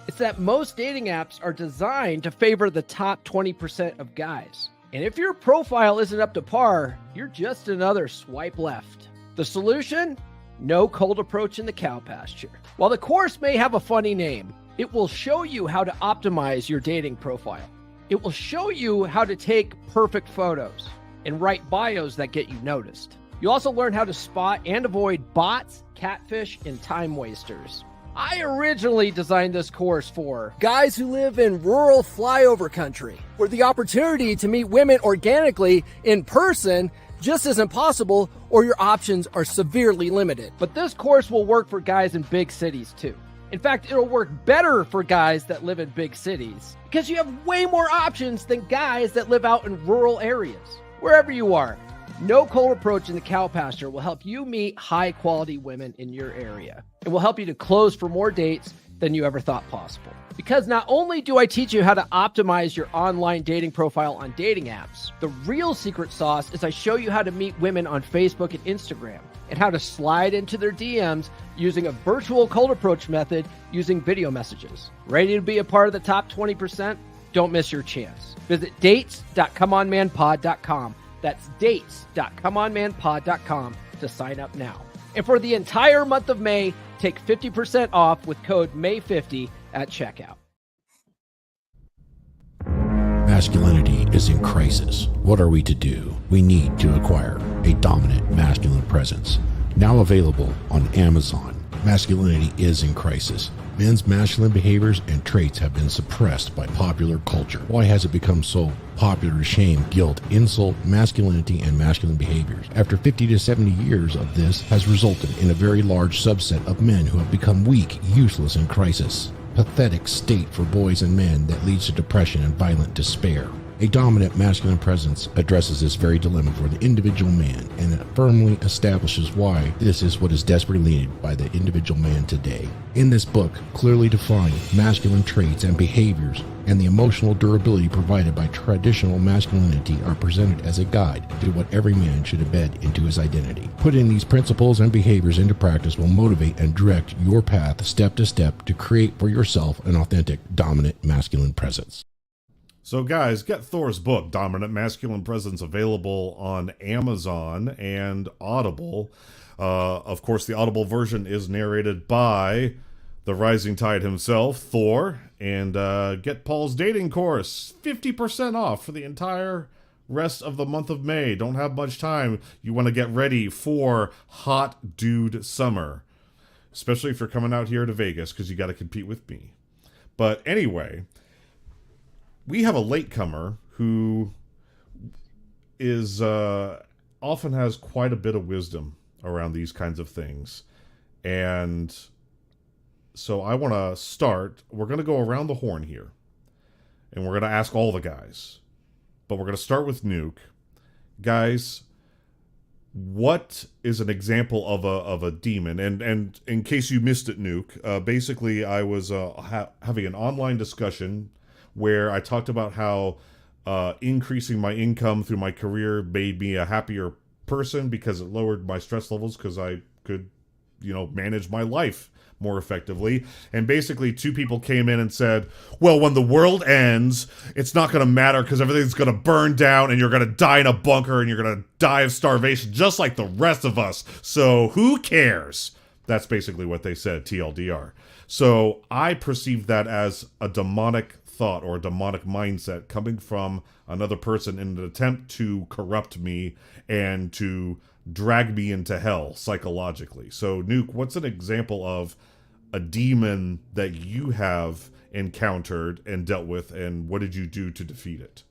It's that most dating apps are designed to favor the top 20% of guys. And if your profile isn't up to par, you're just another swipe left. The solution? No cold approach in the cow pasture. While the course may have a funny name, it will show you how to optimize your dating profile. It will show you how to take perfect photos and write bios that get you noticed. You'll also learn how to spot and avoid bots, catfish, and time wasters. I originally designed this course for guys who live in rural flyover country, where the opportunity to meet women organically in person just isn't possible, or your options are severely limited. But this course will work for guys in big cities too. In fact, it'll work better for guys that live in big cities because you have way more options than guys that live out in rural areas. Wherever you are, No Cold Approach in the Cow Pasture will help you meet high-quality women in your area. It will help you to close for more dates than you ever thought possible. Because not only do I teach you how to optimize your online dating profile on dating apps, the real secret sauce is I show you how to meet women on Facebook and Instagram, and how to slide into their DMs using a virtual cold approach method using video messages. Ready to be a part of the top 20%? Don't miss your chance. Visit dates.comeonmanpod.com. That's dates.comeonmanpod.com to sign up now. And for the entire month of May, take 50% off with code MAY50 at checkout. Masculinity is in crisis. What are we to do? We need to acquire a dominant masculine presence. Now available on Amazon. Masculinity is in crisis. Men's masculine behaviors and traits have been suppressed by popular culture. Why has it become so popular to shame, guilt, insult, masculinity, and masculine behaviors? After 50 to 70 years of this has resulted in a very large subset of men who have become weak, useless, and crisis. Pathetic state for boys and men that leads to depression and violent despair. A dominant masculine presence addresses this very dilemma for the individual man, and it firmly establishes why this is what is desperately needed by the individual man today. In this book, clearly defined masculine traits and behaviors and the emotional durability provided by traditional masculinity are presented as a guide to what every man should embed into his identity. Putting these principles and behaviors into practice will motivate and direct your path step to step to create for yourself an authentic, dominant masculine presence. So, guys, get Thor's book, Dominant Masculine Presence, available on Amazon and Audible. Of course, the Audible version is narrated by the Rising Tide himself, Thor. And get Paul's dating course, 50% off for the entire rest of the month of May. Don't have much time. You want to get ready for hot dude summer, especially if you're coming out here to Vegas, because you got to compete with me. But anyway, we have a latecomer who is often has quite a bit of wisdom around these kinds of things. And so I want to start. We're going to go around the horn here. And we're going to ask all the guys. But we're going to start with Nuke. Guys, what is an example of a demon? And in case you missed it, Nuke, basically I was having an online discussion where I talked about how increasing my income through my career made me a happier person because it lowered my stress levels because I could, manage my life more effectively. And basically 2 people came in and said, well, when the world ends, it's not going to matter because everything's going to burn down and you're going to die in a bunker and you're going to die of starvation just like the rest of us. So who cares? That's basically what they said, TLDR. So I perceived that as a demonic thought or a demonic mindset coming from another person in an attempt to corrupt me and to drag me into hell psychologically. So, Nuke, what's an example of a demon that you have encountered and dealt with, and what did you do to defeat it?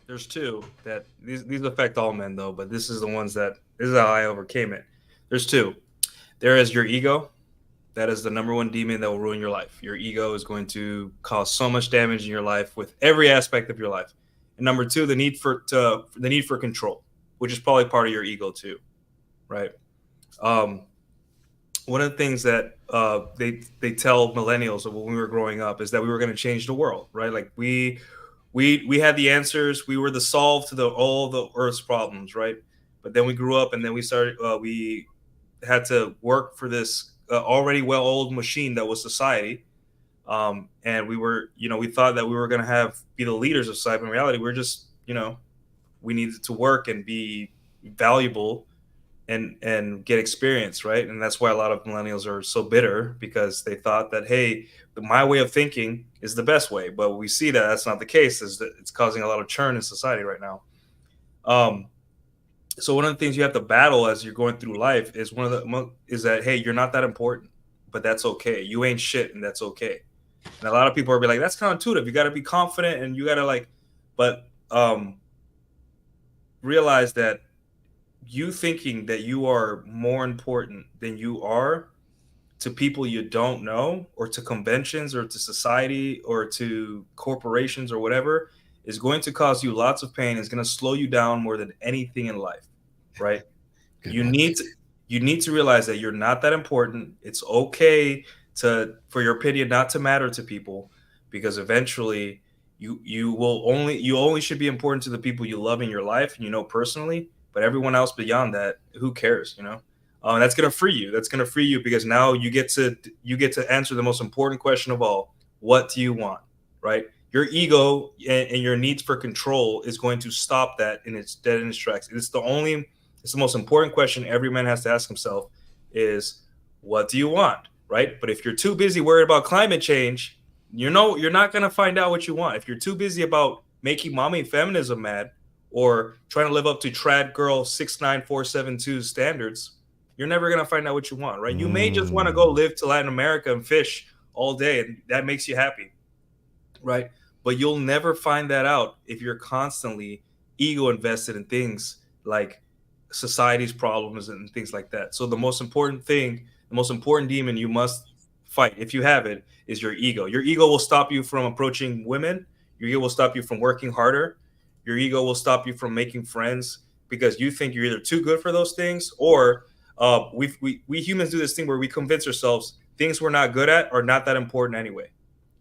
There's 2 that these affect all men though, but this is how I overcame it. There's 2. There is your ego. That is the number 1 demon that will ruin your life. Your ego is going to cause so much damage in your life with every aspect of your life. And number 2, the need for control, which is probably part of your ego too, right? One of the things that they tell millennials when we were growing up is that we were going to change the world, right? Like we had the answers, we were the solve to all the Earth's problems, right? But then we grew up and then we started. We had to work for this already well-oiled machine that was society, and we were, we thought that we were going to be the leaders of society. In reality, we're just, we needed to work and be valuable and get experience, right? And that's why a lot of millennials are so bitter, because they thought that, hey, my way of thinking is the best way. But we see that that's not the case. Is that it's causing a lot of churn in society right now. So one of the things you have to battle as you're going through life is that, hey, you're not that important, but that's okay. You ain't shit, and that's okay. And a lot of people are be like, that's counterintuitive. You got to be confident, and you got to but realize that you thinking that you are more important than you are to people you don't know, or to conventions, or to society, or to corporations, or whatever, is going to cause you lots of pain. It's going to slow you down more than anything in life, right? You need to realize that you're not that important. It's okay for your opinion not to matter to people, because eventually you only should be important to the people you love in your life and personally. But everyone else beyond that, who cares? That's going to free you. That's going to free you, because now you get to answer the most important question of all: what do you want? Right? Your ego and your needs for control is going to stop that in its tracks. It's the most important question every man has to ask himself is, what do you want? Right? But if you're too busy worried about climate change, you're not going to find out what you want. If you're too busy about making mommy feminism mad, or trying to live up to trad girl 69472 standards, you're never going to find out what you want, right? You may just want to go live to Latin America and fish all day, and that makes you happy, right? But you'll never find that out if you're constantly ego invested in things like society's problems and things like that. So the most important demon you must fight, if you have it, is your ego. Your ego will stop you from approaching women. Your ego will stop you from working harder. Your ego will stop you from making friends because you think you're either too good for those things, or we humans do this thing where we convince ourselves things we're not good at are not that important anyway,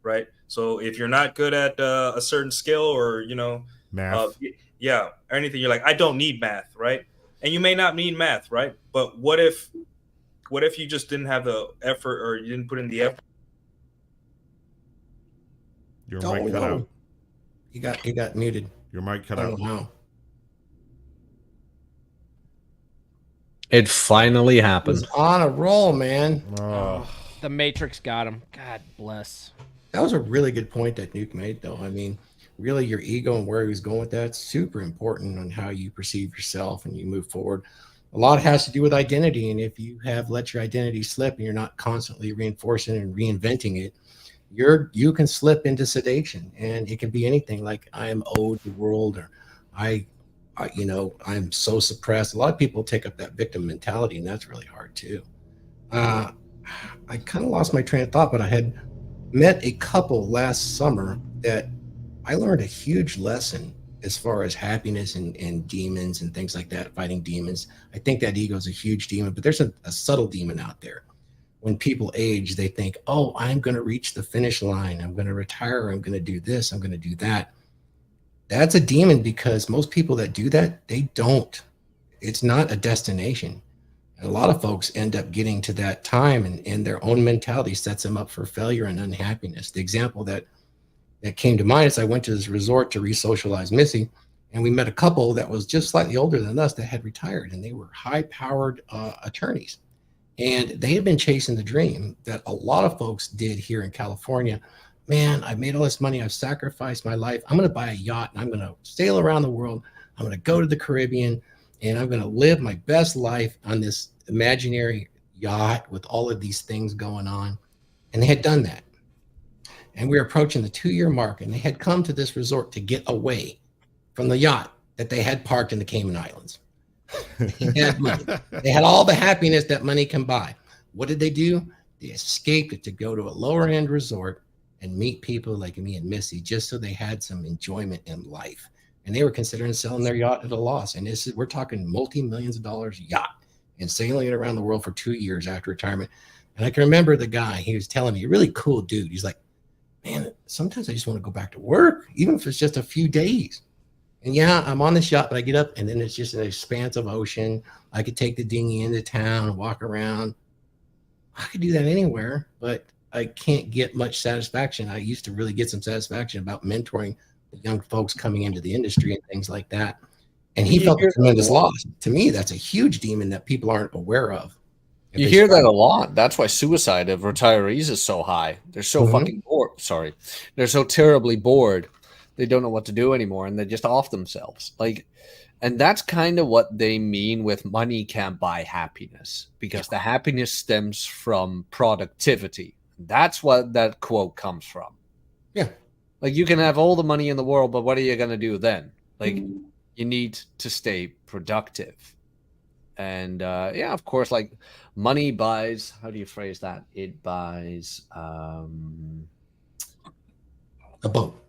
right? So if you're not good at a certain skill, or Math. yeah, or anything, you're like, I don't need math, right? And you may not need math, right? But what if you just didn't have the effort, or you didn't put in the effort? Your mic cut out. You got muted. Your mic cut I out. don't know how. It finally He happened. was on a roll, man. Oh. The Matrix got him. God bless. That was a really good point that Nuke made, though. I mean, really, your ego and where he was going with that's super important on how you perceive yourself and you move forward. A lot has to do with identity, and if you have let your identity slip and you're not constantly reinforcing and reinventing it, you can slip into sedation, and it can be anything like I am owed the world, or I'm so suppressed. A lot of people take up that victim mentality, and that's really hard too. I kind of lost my train of thought, but I had met a couple last summer that I learned a huge lesson as far as happiness and demons and things like that, fighting demons. I think that ego is a huge demon, but there's a subtle demon out there. When people age, they think, oh, I'm going to reach the finish line. I'm going to retire. I'm going to do this. I'm going to do that. That's a demon, because most people that do that, they don't. It's not a destination. And a lot of folks end up getting to that time, and their own mentality sets them up for failure and unhappiness. The example that came to mind is I went to this resort to re-socialize Missy, and we met a couple that was just slightly older than us that had retired, and they were high-powered attorneys. And they had been chasing the dream that a lot of folks did here in California. Man, I've made all this money. I've sacrificed my life. I'm going to buy a yacht, and I'm going to sail around the world. I'm going to go to the Caribbean, and I'm going to live my best life on this imaginary yacht with all of these things going on. And they had done that. And we were approaching the 2-year mark, and they had come to this resort to get away from the yacht that they had parked in the Cayman Islands. They had money. They had all the happiness that money can buy. What did they do? They escaped it to go to a lower end resort and meet people like me and Missy, just so they had some enjoyment in life. And they were considering selling their yacht at a loss. And we're talking multi-millions of dollars yacht, and sailing it around the world for 2 years after retirement. And I can remember the guy, he was telling me, a really cool dude. He's like, man, sometimes I just want to go back to work, even if it's just a few days. And yeah, I'm on this yacht, but I get up and then it's just an expanse of ocean. I could take the dinghy into town and walk around. I could do that anywhere, but I can't get much satisfaction. I used to really get some satisfaction about mentoring the young folks coming into the industry and things like that. And he felt a tremendous loss. To me, that's a huge demon that people aren't aware of. You hear that a lot. That's why suicide of retirees is so high. They're so fucking bored. Sorry. They're so terribly bored. They don't know what to do anymore, and they just off themselves. And that's kind of what they mean with money can't buy happiness, because the happiness stems from productivity. That's what that quote comes from. Yeah. Like, you can have all the money in the world, but what are you going to do then? Like, you need to stay productive. And yeah, of course, like, money buys, how do you phrase that? It buys a boat.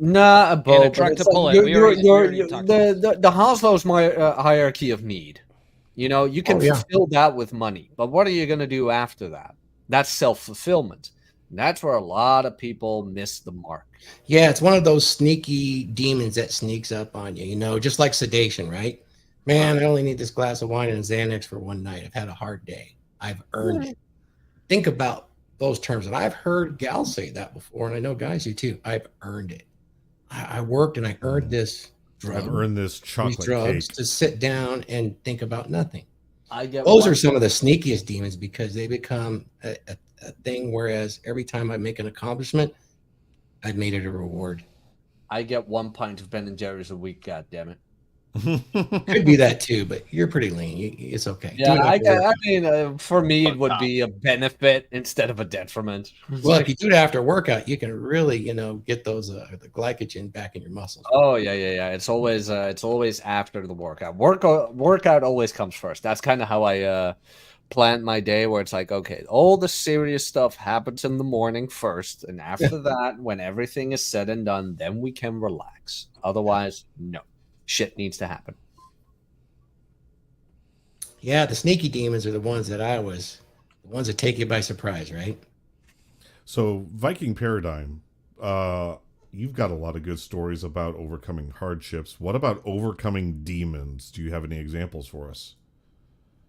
Nah, a boat. And a truck to pull it. The Maslow's hierarchy of need. You know, you can fulfill that with money, but what are you going to do after that? That's self-fulfillment. That's where a lot of people miss the mark. Yeah, it's one of those sneaky demons that sneaks up on you, you know, just like sedation, right? Man, I only need this glass of wine and Xanax for one night. I've had a hard day. I've earned it. Think about those terms. And I've heard gals say that before, and I know guys do too. I've earned it. I worked and I earned this drug. I've earned this chocolate these drugs cake to sit down and think about nothing. Those Those are some of the sneakiest demons, because they become a thing. Whereas every time I make an accomplishment, I've made it a reward. I get 1 pint of Ben and Jerry's a week. God damn it. Could be that too, but you're pretty lean. It's okay. Yeah, I mean, for me, it would be a benefit instead of a detriment. Well, if you do it after a workout, you can really, you know, get those the glycogen back in your muscles. Oh yeah. It's always after the workout. Workout always comes first. That's kind of how I planned my day where it's like, okay, all the serious stuff happens in the morning first, and after that, when everything is said and done, then we can relax. Otherwise, no, shit needs to happen. Yeah, the sneaky demons are the ones that take you by surprise, right? So, Viking Paradigm, you've got a lot of good stories about overcoming hardships. What about overcoming demons? Do you have any examples for us?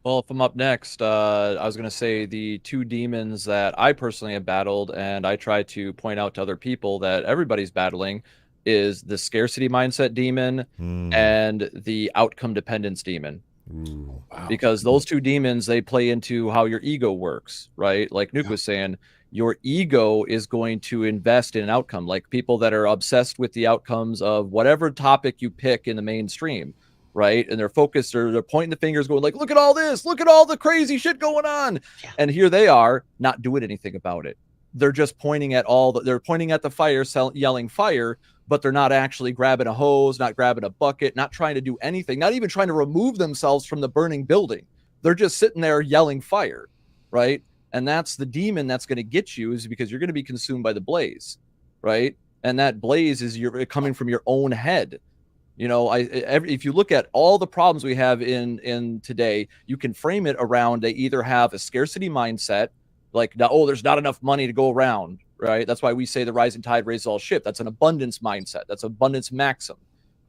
Well, if I'm up next, I was going to say the two demons that I personally have battled, and I try to point out to other people that everybody's battling, is the scarcity mindset demon and the outcome dependence demon. Ooh. Wow. Because those two demons, they play into how your ego works, right? Like Nuke was saying, your ego is going to invest in an outcome. Like people that are obsessed with the outcomes of whatever topic you pick in the mainstream, right? And they're focused, or they're pointing the fingers going like, look at all this, look at all the crazy shit going on. And here they are not doing anything about it. They're just pointing at they're pointing at the fire, yelling fire, but they're not actually grabbing a hose, not grabbing a bucket, not trying to do anything, not even trying to remove themselves from the burning building. They're just sitting there yelling fire, right? And that's the demon that's going to get you, is because you're going to be consumed by the blaze, right? And that blaze is coming from your own head. You know, if you look at all the problems we have in today, you can frame it around, they either have a scarcity mindset, like, oh, there's not enough money to go around, right? That's why we say the rising tide raises all ship. That's an abundance mindset. That's abundance maxim,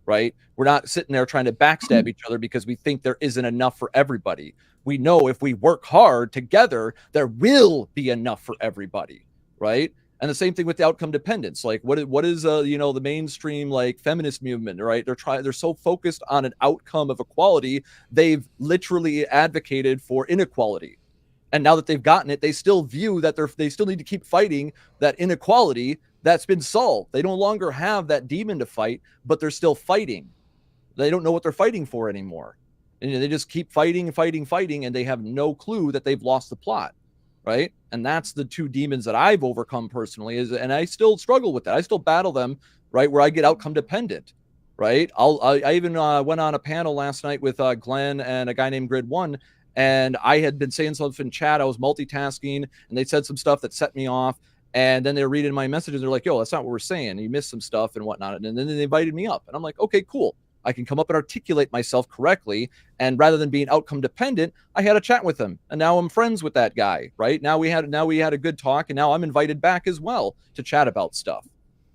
right? We're not sitting there trying to backstab each other because we think there isn't enough for everybody. We know if we work hard together, there will be enough for everybody, right? And the same thing with the outcome dependence. Like what is the mainstream like feminist movement, right? They're so focused on an outcome of equality, they've literally advocated for inequality. And now that they've gotten it, they still view that they still need to keep fighting that inequality that's been solved. They no longer have that demon to fight, but they're still fighting. They don't know what they're fighting for anymore. And they just keep fighting and fighting, fighting, and they have no clue that they've lost the plot, right? And that's the two demons that I've overcome personally, and I still struggle with that. I still battle them, right, where I get outcome dependent, right? I even went on a panel last night with Glenn and a guy named Grid One, and I had been saying something in chat. I was multitasking, and they said some stuff that set me off. And then they were reading my messages. They're like, yo, that's not what we're saying. You missed some stuff and whatnot. And then they invited me up. And I'm like, okay, cool. I can come up and articulate myself correctly. And rather than being outcome dependent, I had a chat with him. And now I'm friends with that guy, right? Now we had a good talk. And now I'm invited back as well to chat about stuff.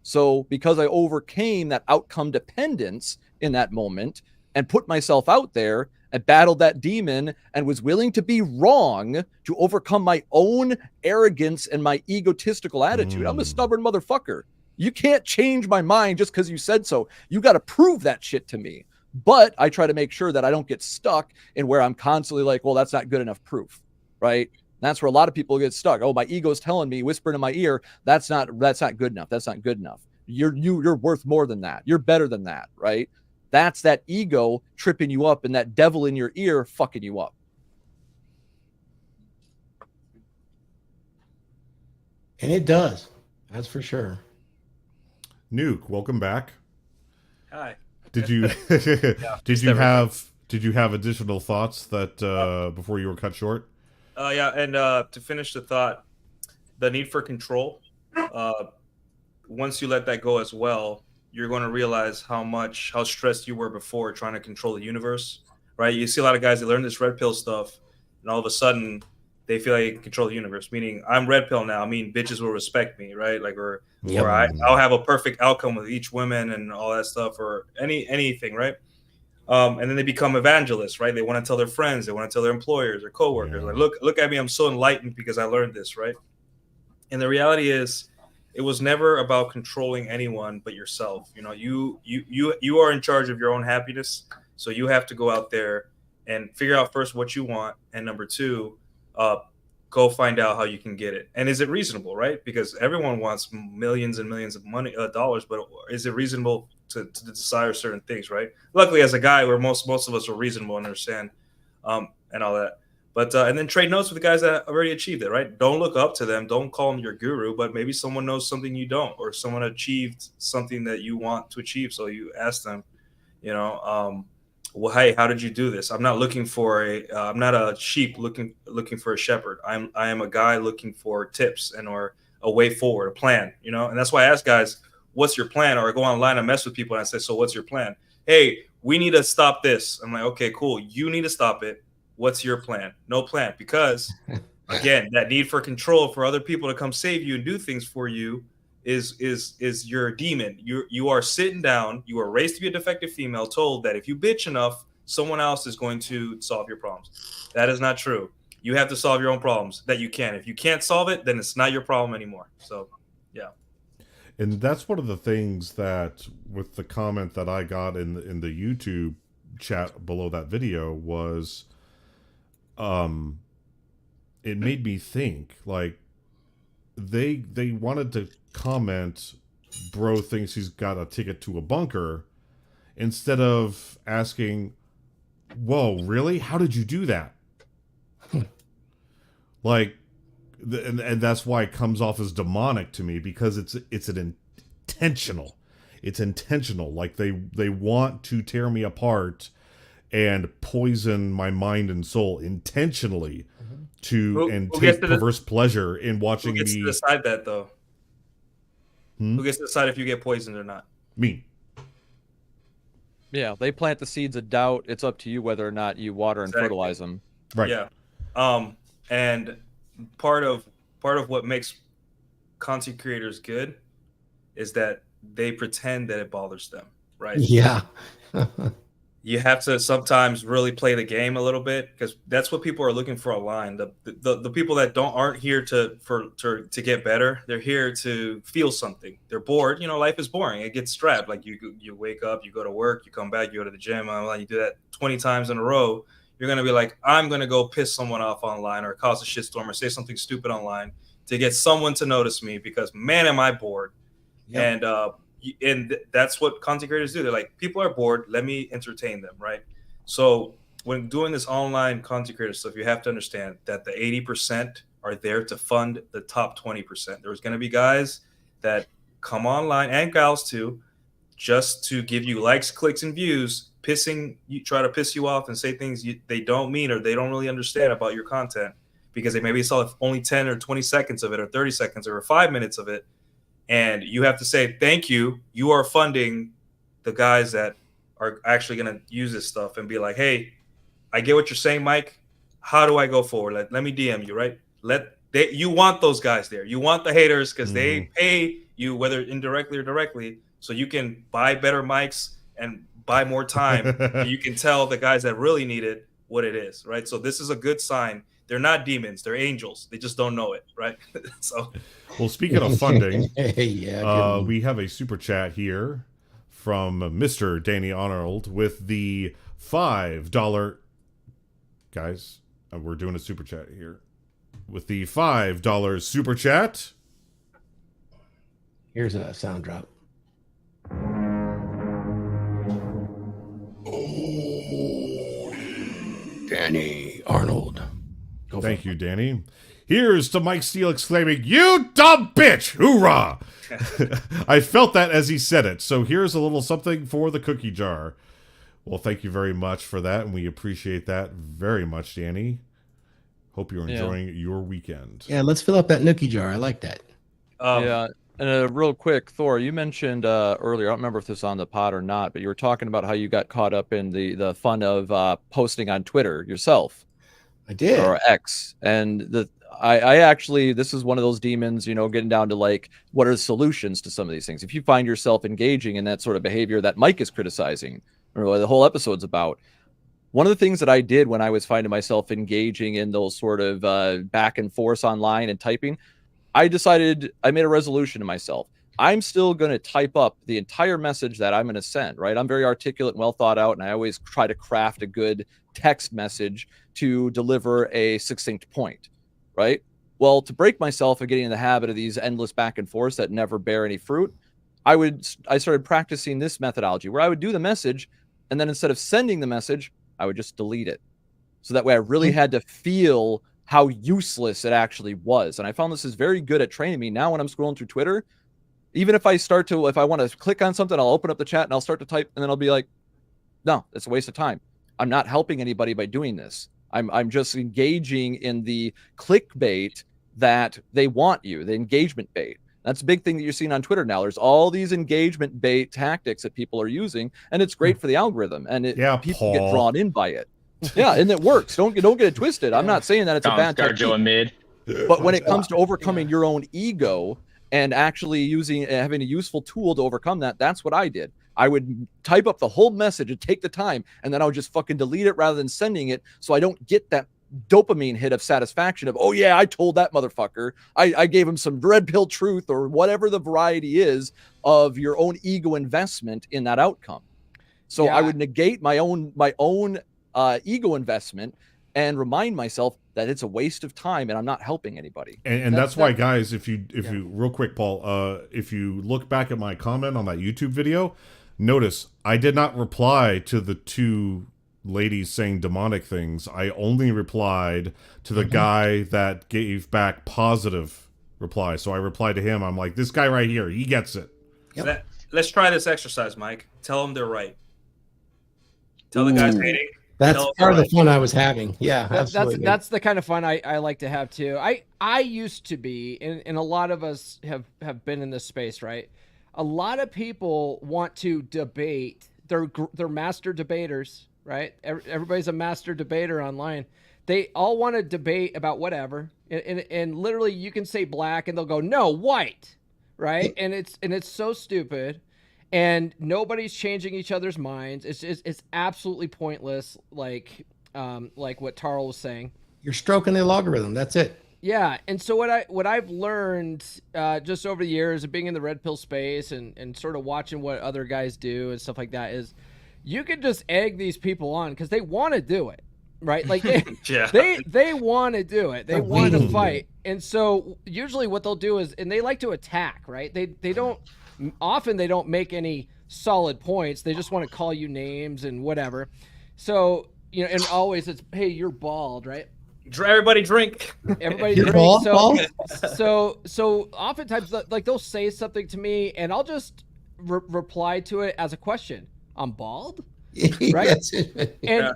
So because I overcame that outcome dependence in that moment and put myself out there, I battled that demon and was willing to be wrong to overcome my own arrogance and my egotistical attitude. I'm a stubborn motherfucker. You can't change my mind just because you said so. You got to prove that shit to me. But I try to make sure that I don't get stuck in where I'm constantly like, well, that's not good enough proof, right? That's where a lot of people get stuck. Oh, my ego's telling me, whispering in my ear, that's not good enough. That's not good enough. You're worth more than that. You're better than that, right? That's that ego tripping you up and that devil in your ear fucking you up. And it does. That's for sure. Nuke, welcome back. Hi. Did you did you have additional thoughts that before you were cut short? Yeah, and to finish the thought, the need for control. Once you let that go as well, you're going to realize how stressed you were before trying to control the universe, right? You see a lot of guys that learn this red pill stuff, and all of a sudden they feel like they can control the universe. Meaning, I'm red pill now. I mean, bitches will respect me, right? Like, or I'll have a perfect outcome with each woman and all that stuff, or anything, right? And then they become evangelists, right? They want to tell their friends, they want to tell their employers or coworkers, like, look at me, I'm so enlightened because I learned this, right? And the reality is, it was never about controlling anyone but yourself. You know, you are in charge of your own happiness. So you have to go out there and figure out first what you want. And number two, go find out how you can get it. And is it reasonable, right? Because everyone wants millions and millions of dollars, but is it reasonable to desire certain things, right? Luckily, as a guy, where most of us are reasonable and understand and all that. But and then trade notes with the guys that already achieved it, right? Don't look up to them. Don't call them your guru, but maybe someone knows something you don't, or someone achieved something that you want to achieve. So you ask them, well, hey, how did you do this? I'm not looking for I'm not a sheep looking for a shepherd. I am a guy looking for tips and or a way forward, a plan, you know. And that's why I ask guys, what's your plan? Or I go online and mess with people and I say, so what's your plan? Hey, we need to stop this. I'm like, okay, cool. You need to stop it. What's your plan? No plan. Because again, that need for control for other people to come save you and do things for you is your demon. You are sitting down, you are raised to be a defective female, told that if you bitch enough, someone else is going to solve your problems. That is not true. You have to solve your own problems that you can. If you can't solve it, then it's not your problem anymore. So yeah. And that's one of the things that, with the comment that I got in the YouTube chat below that video, was, it made me think, like, they wanted to comment, bro thinks he's got a ticket to a bunker, instead of asking, whoa, really? How did you do that? Like, and that's why it comes off as demonic to me, because it's an intentional. It's intentional. Like they want to tear me apart and poison my mind and soul intentionally to take perverse pleasure in watching me. Who gets to decide that, though? Who gets to decide if you get poisoned or not? Me. Yeah, they plant the seeds of doubt. It's up to you whether or not you water and fertilize them. Right. Yeah. And part of what makes content creators good is that they pretend that it bothers them, right? Yeah. You have to sometimes really play the game a little bit, because that's what people are looking for online. The people that aren't here to get better. They're here to feel something. They're bored. You know, life is boring. It gets strapped. Like you wake up, you go to work, you come back, you go to the gym. You do that 20 times in a row. You're going to be like, I'm going to go piss someone off online or cause a shitstorm or say something stupid online to get someone to notice me, because, man, am I bored. Yep. And that's what content creators do. They're like, people are bored. Let me entertain them, right? So when doing this online content creator stuff, you have to understand that the 80% are there to fund the top 20%. There's going to be guys that come online, and gals too, just to give you likes, clicks, and views, try to piss you off and say things they don't mean or they don't really understand about your content, because they maybe saw only 10 or 20 seconds of it, or 30 seconds, or 5 minutes of it. And you have to say, thank you. You are funding the guys that are actually going to use this stuff, and be like, hey, I get what you're saying, Mike. How do I go forward? Let me DM you, right? You want those guys there. You want the haters, because they pay you, whether indirectly or directly, so you can buy better mics and buy more time. And you can tell the guys that really need it what it is, right? So this is a good sign. They're not demons. They're angels. They just don't know it, right? So, well, speaking of funding, yeah, we have a super chat here from Mr. Danny Arnold with the $5. Guys, we're doing a super chat here. With the $5 super chat. Here's a sound drop. Danny Arnold. Thank you, Danny. Here's to Mike Steele exclaiming, "You dumb bitch! Hoorah!" I felt that as he said it. So here's a little something for the cookie jar. Well, thank you very much for that, and we appreciate that very much, Danny. Hope you're enjoying your weekend. Yeah, let's fill up that nookie jar. I like that. Yeah. And real quick, Thor, you mentioned earlier, I don't remember if this was on the pod or not, but you were talking about how you got caught up in the fun of posting on Twitter yourself. I did. Or X. And I actually, this is one of those demons, getting down to like, what are the solutions to some of these things? If you find yourself engaging in that sort of behavior that Mike is criticizing, or what the whole episode's about, one of the things that I did when I was finding myself engaging in those sort of back and forth online and typing, I made a resolution to myself. I'm still going to type up the entire message that I'm going to send, right? I'm very articulate and well thought out, and I always try to craft a good text message to deliver a succinct point, right? Well, to break myself of getting in the habit of these endless back and forths that never bear any fruit, I started practicing this methodology where I would do the message, and then instead of sending the message, I would just delete it. So that way I really had to feel how useless it actually was. And I found this is very good at training me. Now when I'm scrolling through Twitter, even if I want to click on something, I'll open up the chat and I'll start to type, and then I'll be like, no, it's a waste of time. I'm not helping anybody by doing this. I'm just engaging in the clickbait that they want you, the engagement bait. That's a big thing that you're seeing on Twitter now. There's all these engagement bait tactics that people are using, and it's great for the algorithm, and people get drawn in by it. Yeah, and it works. Don't get it twisted. I'm not saying that it's a bad technique. in mid. But when it comes to overcoming your own ego and actually having a useful tool to overcome that, that's what I did. I would type up the whole message and take the time, and then I would just fucking delete it rather than sending it, so I don't get that dopamine hit of satisfaction of, oh yeah, I told that motherfucker. I gave him some red pill truth, or whatever the variety is of your own ego investment in that outcome. So I would negate my own ego investment and remind myself that it's a waste of time and I'm not helping anybody. And that's why, guys, if you real quick, Paul, if you look back at my comment on that YouTube video, notice I did not reply to the two ladies saying demonic things. I only replied to the guy that gave back positive reply. So I replied to him. I'm like, this guy right here, he gets it. Yep. Let's try this exercise, Mike. Tell them they're right. Tell the guys hating. That's part of the fun I was having. Yeah, absolutely. That's the kind of fun I like to have too. I used to be, and a lot of us have been in this space, right? A lot of people want to debate. They're master debaters, right? Everybody's a master debater online. They all want to debate about whatever, and literally you can say black, and they'll go no white, right? And it's so stupid. And nobody's changing each other's minds. It's absolutely pointless. Like what Tarl was saying. You're stroking the logarithm. That's it. Yeah. And so what I've learned just over the years of being in the red pill space and sort of watching what other guys do and stuff like that is, you can just egg these people on because they want to do it, right? Like they want to do it. They want to fight. And so usually what they'll do is, and they like to attack, right? They don't. Often they don't make any solid points. They just want to call you names and whatever. So, and always it's, hey, you're bald, right? Everybody drink. Everybody drink. Bald? So oftentimes, like, they'll say something to me and I'll just reply to it as a question. I'm bald? Right?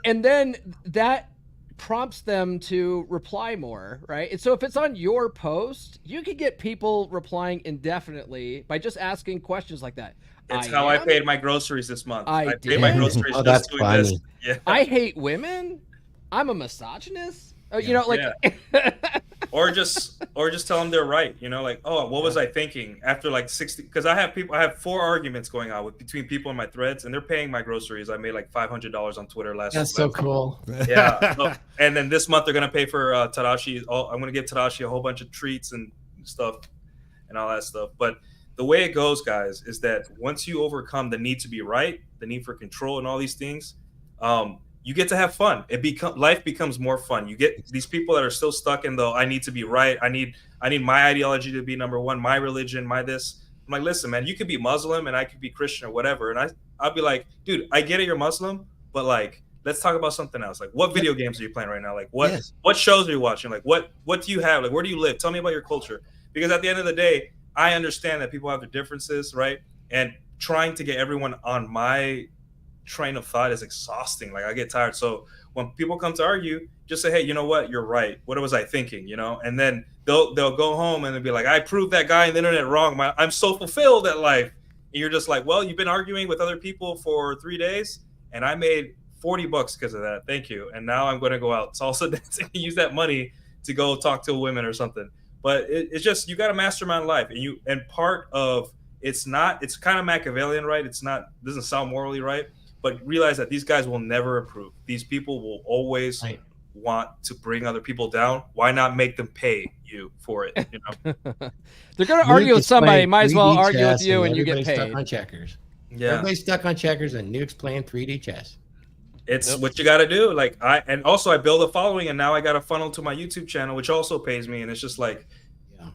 And then that prompts them to reply more, right? And so if it's on your post, you can get people replying indefinitely by just asking questions like that. That's how I paid my groceries this month. I paid did? My groceries just doing funny. This. Yeah. I hate women. I'm a misogynist. Or just tell them they're right. Like, oh, what was I thinking after like 60? Because I have 4 arguments going on between people in my threads, and they're paying my groceries. I made like $500 on Twitter last. That's so cool. Yeah. And then this month they're gonna pay for Tadashi. I'm gonna give Tadashi a whole bunch of treats and stuff, and all that stuff. But the way it goes, guys, is that once you overcome the need to be right, the need for control, and all these things, you get to have fun. Life becomes more fun. You get these people that are still stuck in the I need to be right. I need my ideology to be number one, my religion, my this. I'm like, listen, man, you could be Muslim and I could be Christian or whatever. And I'll be like, dude, I get it, you're Muslim, but like, let's talk about something else. Like, what video games are you playing right now? Like, what shows are you watching? Like, what do you have? Like, where do you live? Tell me about your culture. Because at the end of the day, I understand that people have their differences, right? And trying to get everyone on my train of thought is exhausting. Like, I get tired. So when people come to argue, just say, hey, you know what? You're right. What was I thinking? And then they'll go home and they'll be like, I proved that guy on the internet wrong. I'm so fulfilled at life. And you're just like, well, you've been arguing with other people for 3 days and I made $40 because of that. Thank you. And now I'm going to go out salsa dancing and use that money to go talk to women or something. But it's just, you got to mastermind life. And part of it's kind of Machiavellian, right? Doesn't sound morally right. But realize that these guys will never improve. These people will always want to bring other people down. Why not make them pay you for it? They're going to argue with somebody. Might as well argue with you and you get paid. Stuck on checkers. Yeah. Everybody's stuck on checkers and Nuke's playing 3D chess. It's what you got to do. Like I build a following, and now I got a funnel to my YouTube channel, which also pays me. And it's just like,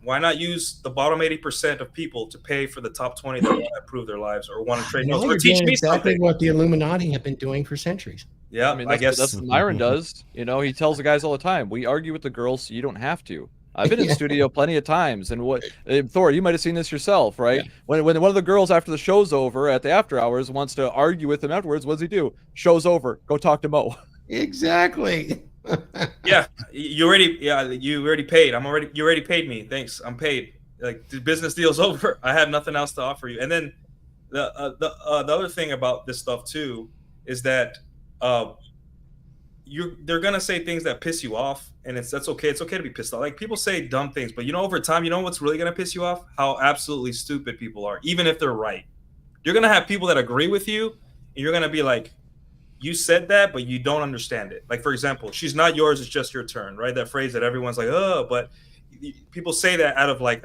why not use the bottom 80% of people to pay for the top 20 that want to improve their lives or want to trade notes or teach me exactly something? What the Illuminati have been doing for centuries. Yeah, I guess that's what Myron does. He tells the guys all the time, we argue with the girls so you don't have to. I've been in studio plenty of times, and what Thor, you might have seen this yourself, right? Yeah. When one of the girls after the show's over at the after hours wants to argue with him afterwards, what does he do? Show's over, go talk to Mo. Exactly. Yeah, you already paid. You already paid me. Thanks, I'm paid. Like the business deal's over. I have nothing else to offer you. And then the other thing about this stuff too is that they're gonna say things that piss you off, and that's okay. It's okay to be pissed off. Like people say dumb things, but over time, what's really gonna piss you off? How absolutely stupid people are, even if they're right. You're gonna have people that agree with you, and you're gonna be like, you said that, but you don't understand it. Like, for example, she's not yours, it's just your turn, right? That phrase that everyone's like, oh, but people say that out of like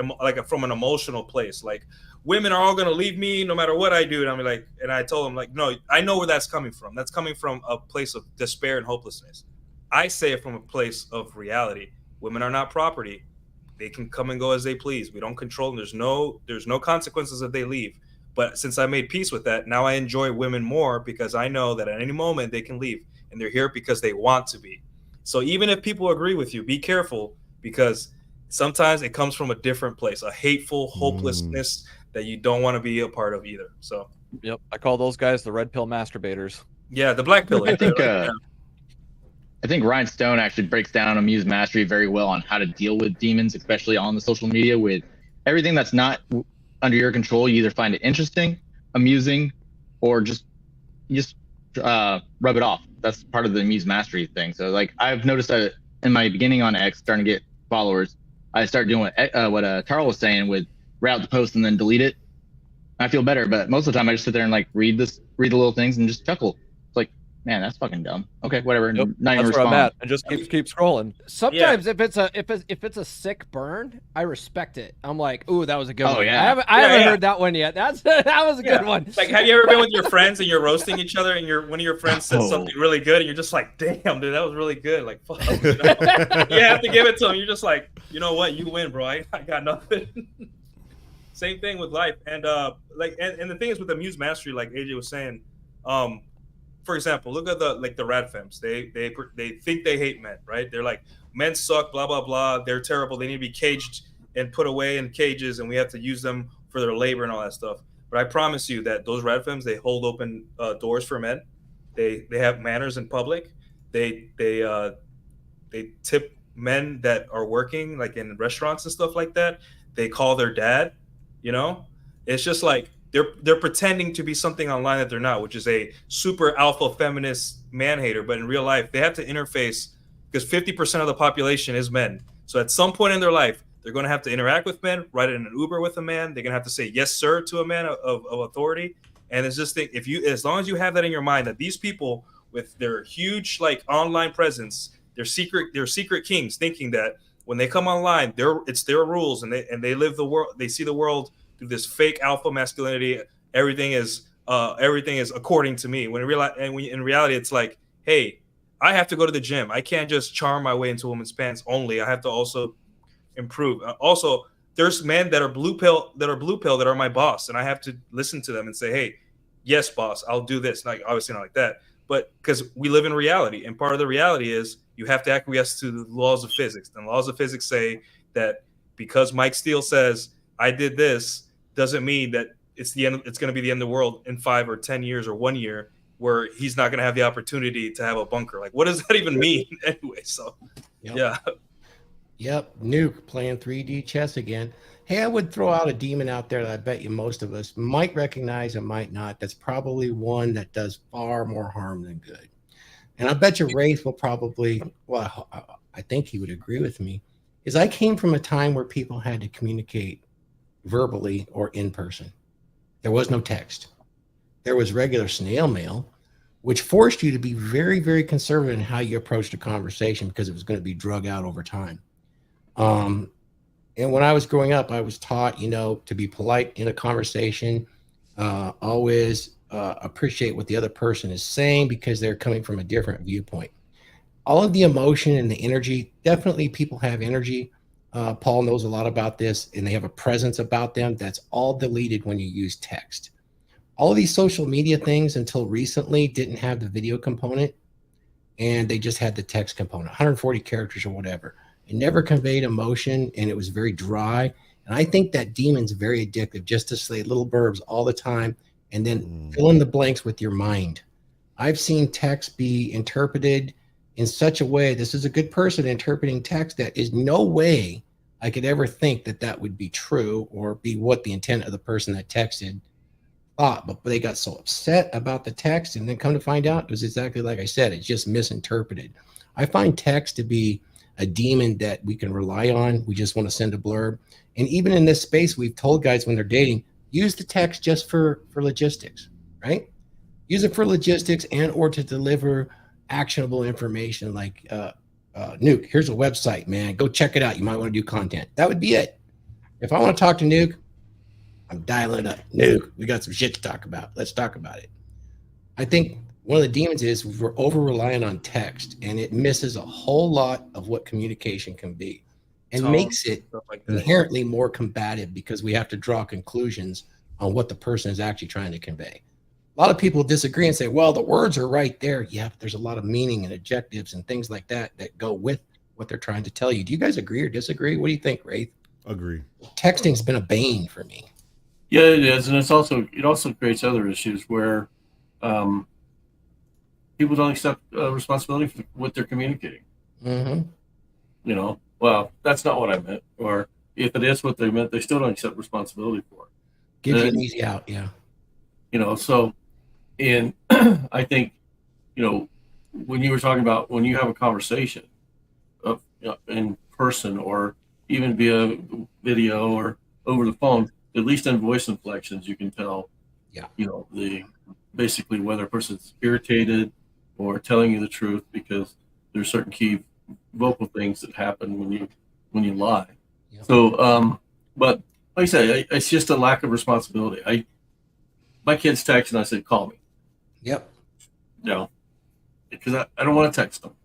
from an emotional place. Like, women are all going to leave me no matter what I do. And I told them, like, no, I know where that's coming from. That's coming from a place of despair and hopelessness. I say it from a place of reality. Women are not property. They can come and go as they please. We don't control them. There's no consequences if they leave. But since I made peace with that, now I enjoy women more because I know that at any moment they can leave, and they're here because they want to be. So even if people agree with you, be careful, because sometimes it comes from a different place, a hateful hopelessness that you don't want to be a part of either. So, yep, I call those guys the red pill masturbators. Yeah, the black pill. I think Ryan Stone actually breaks down Amuse Mastery very well on how to deal with demons, especially on the social media, with everything that's not under your control. You either find it interesting, amusing, or just rub it off. That's part of the Amuse Mastery thing. So like I've noticed that in my beginning on X, starting to get followers, I started doing what Carl was saying with route the post and then delete it. I feel better, but most of the time I just sit there and like read the little things and just chuckle. It's like, man, that's fucking dumb. Okay, whatever. Yep, Not that's even where I'm respond. at. And just keep scrolling. Sometimes if it's a sick burn, I respect it. I'm like, ooh, that was a good one. Yeah. I haven't heard that one yet. That was a good one. Like, have you ever been with your friends and you're roasting each other, and one of your friends says something really good, and you're just like, damn, dude, that was really good. Like, fuck. You have to give it to them. You're just like, you know what, you win, bro. I got nothing. Same thing with life, and and the thing is with Amuse Mastery, like AJ was saying, for example, look at the rad femmes. They think they hate men, right? They're like, men suck, blah blah blah. They're terrible. They need to be caged and put away in cages, and we have to use them for their labor and all that stuff. But I promise you that those rad femmes, they hold open doors for men. They have manners in public. They tip men that are working like in restaurants and stuff like that. They call their dad. It's just like they're pretending to be something online that they're not, which is a super alpha feminist man hater. But in real life, they have to interface because 50% of the population is men. So at some point in their life, they're going to have to interact with men, ride in an Uber with a man. They're going to have to say yes, sir, to a man of authority. And it's just as long as you have that in your mind, that these people with their huge like online presence, they're secret kings, thinking that when they come online, it's their rules, and they live the world. They see the world through this fake alpha masculinity. Everything is according to me. When in reality, it's like, hey, I have to go to the gym. I can't just charm my way into women's pants only. I have to also improve. Also, there's men that are blue pill that are my boss, and I have to listen to them and say, hey, yes, boss, I'll do this. Like, obviously not like that, but because we live in reality, and part of the reality is you have to acquiesce to the laws of physics. And laws of physics say that because Mike Steele says I did this, doesn't mean that it's the end. It's going to be the end of the world in 5 or 10 years or 1 year, where he's not going to have the opportunity to have a bunker. Like, what does that even mean anyway? So, yeah. Yep, Nuke playing 3D chess again. Hey, I would throw out a demon out there that I bet you most of us might recognize and might not. That's probably one that does far more harm than good. And I bet you Wraith will probably, well, I think he would agree with me, is I came from a time where people had to communicate verbally or in person. There was no text. There was regular snail mail, which forced you to be very, very conservative in how you approached a conversation because it was going to be drug out over time. And when I was growing up, I was taught, to be polite in a conversation, always appreciate what the other person is saying because they're coming from a different viewpoint. All of the emotion and the energy, definitely people have energy. Paul knows a lot about this, and they have a presence about them. That's all deleted when you use text. All of these social media things until recently didn't have the video component, and they just had the text component, 140 characters or whatever. It never conveyed emotion, and it was very dry. And I think that demon's very addictive, just to say little verbs all the time and then fill in the blanks with your mind. I've seen text be interpreted in such a way, this is a good person interpreting text, that is no way I could ever think that that would be true or be what the intent of the person that texted thought. But they got so upset about the text, and then come to find out it was exactly like I said, it's just misinterpreted. I find text to be a demon that we can rely on. We just want to send a blurb. And even in this space, we've told guys when they're dating, use the text just for logistics, right? Use it for logistics and or to deliver actionable information like, Nuke, here's a website, man. Go check it out. You might want to do content. That would be it. If I want to talk to Nuke, I'm dialing up. Nuke, we got some shit to talk about. Let's talk about it. I think one of the demons is we're over-reliant on text, and it misses a whole lot of what communication can be and Tone, makes it stuff like that. inherently more combative because we have to draw conclusions on what the person is actually trying to convey. A lot of people disagree and say, well, the words are right there. Yeah, but there's a lot of meaning and adjectives and things like that that go with what they're trying to tell you. Do you guys agree or disagree? What do you think, Wraith? Agree. Texting's been a bane for me. Yeah, it is, and it also creates other issues where people don't accept responsibility for what they're communicating. Mm-hmm. You know, well, that's not what I meant, or if it is what they meant, they still don't accept responsibility for it. Give you an easy out, yeah. You know, so, and I think, you know, when you were talking about when you have a conversation of, you know, in person or even via video or over the phone, at least in voice inflections, you can tell, you know, basically whether a person's irritated or telling you the truth, because there's certain key vocal things that happen when you lie. Yeah. So, but like I said, it's just a lack of responsibility. My kids text and I said, call me. Yep. You know, because I don't want to text them.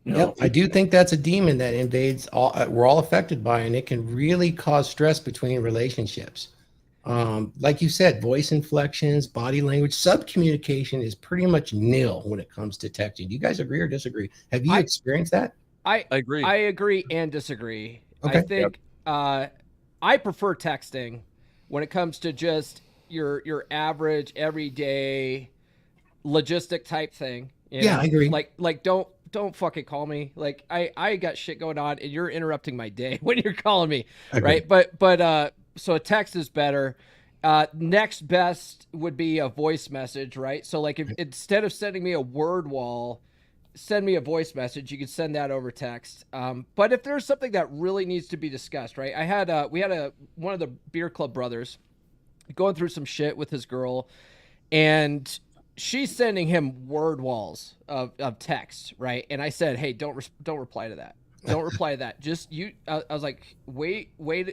You know? I do think that's a demon that invades all. We're all affected by, and it can really cause stress between relationships. Like you said, voice inflections, body language, sub-communication is pretty much nil when it comes to texting. Do you guys agree or disagree? Have you experienced that? I agree. I agree and disagree. Okay. I think I prefer texting when it comes to just your average everyday logistic type thing. You know? I agree. Like don't fucking call me. Like I got shit going on and you're interrupting my day when you're calling me. Right. But so a text is better. Next best would be a voice message, right? So like if instead of sending me a word wall, send me a voice message. You can send that over text. But if there's something that really needs to be discussed, right? We had one of the beer club brothers going through some shit with his girl, and she's sending him word walls of text, right? And I said, hey, don't reply to that. Don't reply to that. Just I was like, wait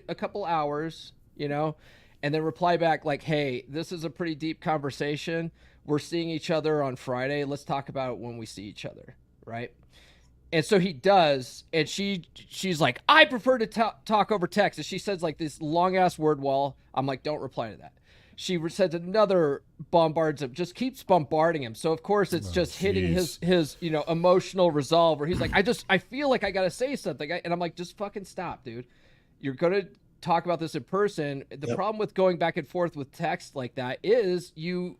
a couple hours, you know, and then reply back like, hey, this is a pretty deep conversation. We're seeing each other on Friday. Let's talk about it when we see each other, right? And so he does, and she's like, I prefer to talk over text. And she says like this long ass word wall. I'm like, don't reply to that. She says another bombards him, just keeps bombarding him. So of course it's just hitting his you know, emotional resolve where he's like, I feel like I gotta say something, and I'm like, just fucking stop, dude. You're gonna talk about this in person. The problem with going back and forth with text like that is you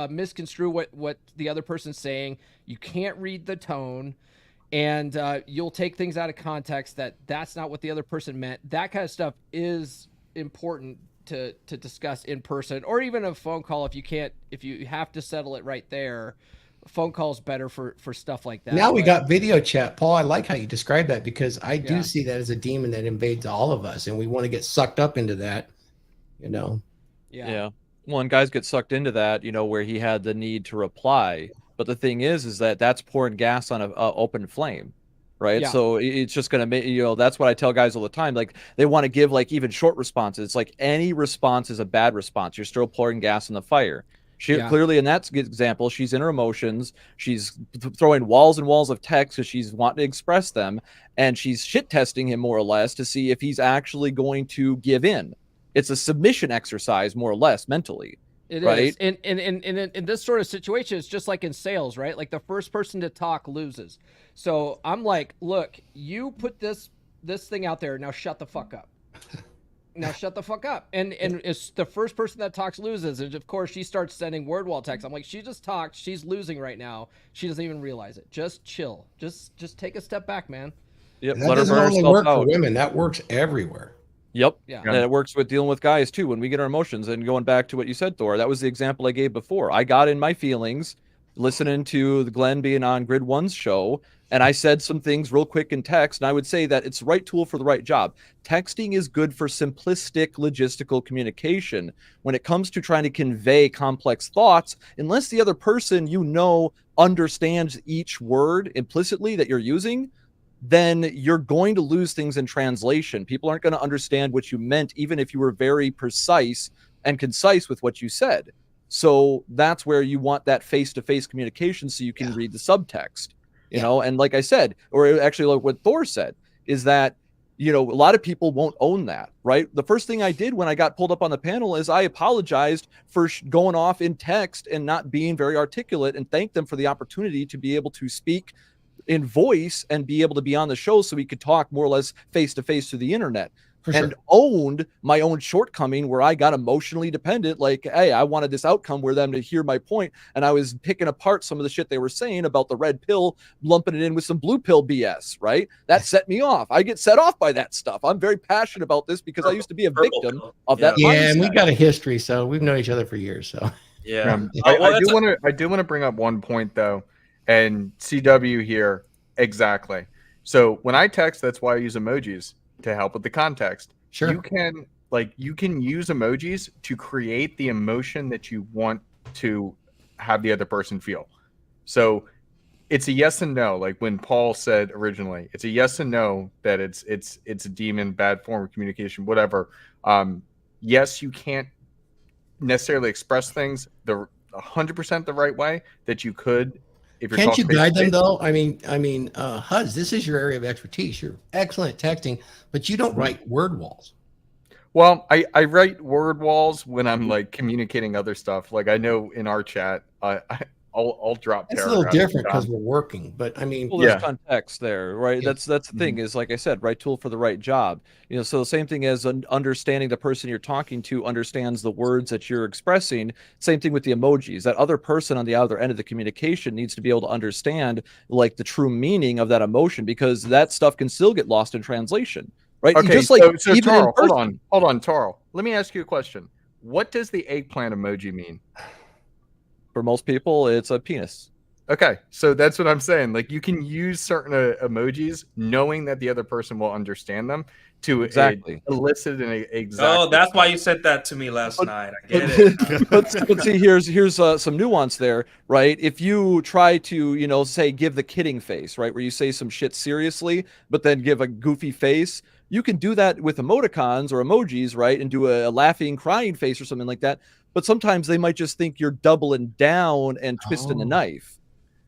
misconstrue what the other person's saying. You can't read the tone, and you'll take things out of context that's not what the other person meant. That kind of stuff is important to discuss in person, or even a phone call if you have to settle it right there. A phone call is better for stuff like that. Now we got video chat. Paul, I like how you describe that, because I do see that as a demon that invades all of us, and we want to get sucked up into that, you know. Yeah. Well, and guys get sucked into that, you know, where he had the need to reply. But the thing is that that's pouring gas on an open flame. Right. Yeah. So it's just going to make, you know, that's what I tell guys all the time. Like they want to give like even short responses. It's like any response is a bad response. You're still pouring gas on the fire. She clearly, in that example, she's in her emotions. She's throwing walls and walls of text because she's wanting to express them. And she's shit testing him more or less to see if he's actually going to give in. It's a submission exercise, more or less, mentally. It right? is. And in this sort of situation, it's just like in sales, right? Like the first person to talk loses. So I'm like, look, you put this this thing out there. Now shut the fuck up. Now shut the fuck up. And it's the first person that talks loses. And of course she starts sending word wall text. I'm like, she just talked. She's losing right now. She doesn't even realize it. Just chill. Just take a step back, man. Yep. That doesn't only work for women. That works everywhere. Yep. Yeah. And it works with dealing with guys too. When we get our emotions, and going back to what you said, Thor, that was the example I gave before. I got in my feelings listening to the Glenn being on Grid One's show, and I said some things real quick in text. And I would say that it's the right tool for the right job. Texting is good for simplistic logistical communication. When it comes to trying to convey complex thoughts, unless the other person understands each word implicitly that you're using, then you're going to lose things in translation. People aren't going to understand what you meant, even if you were very precise and concise with what you said. So that's where you want that face-to-face communication, so you can read the subtext, you know. And like I said, or actually like what Thor said, is that, a lot of people won't own that, right? The first thing I did when I got pulled up on the panel is I apologized for going off in text and not being very articulate, and thanked them for the opportunity to be able to speak in voice and be able to be on the show, so we could talk more or less face to face through the internet. And owned my own shortcoming where I got emotionally dependent. Like, hey, I wanted this outcome where them to hear my point, and I was picking apart some of the shit they were saying about the red pill, lumping it in with some blue pill BS, right? That set me off. I get set off by that stuff. I'm very passionate about this because I used to be a victim of that mindset. And we got a history, so we've known each other for years. So I do want to bring up one point though, and CW here exactly. So when I text, that's why I use emojis, to help with the context. Sure. You can use emojis to create the emotion that you want to have the other person feel. So it's a yes and no. Like when Paul said originally, it's a yes and no that it's a demon, bad form of communication, whatever. Yes, you can't necessarily express things the 100% the right way that you could. If you're Can't you guide them though? I mean, Huds, this is your area of expertise. You're excellent at texting, but you don't write word walls. Well, I write word walls when I'm like communicating other stuff. Like I know in our chat, I'll drop. It's a little different because we're working, but I mean, well, there's context there, right? That's the thing is, like I said, right tool for the right job. So the same thing as understanding the person you're talking to understands the words that you're expressing. Same thing with the emojis. That other person on the other end of the communication needs to be able to understand like the true meaning of that emotion, because that stuff can still get lost in translation, right? Okay, just like so even Tarl, hold on, Tarl. Let me ask you a question. What does the eggplant emoji mean? For most people, it's a penis. Okay, so that's what I'm saying. Like you can use certain emojis knowing that the other person will understand them to elicit an exact. Oh, that's why you said that to me last night. I get it. But see, here's some nuance there, right? If you try to, say give the kidding face, right, where you say some shit seriously, but then give a goofy face, you can do that with emoticons or emojis, right, and do a laughing, crying face or something like that. But sometimes they might just think you're doubling down and twisting the knife,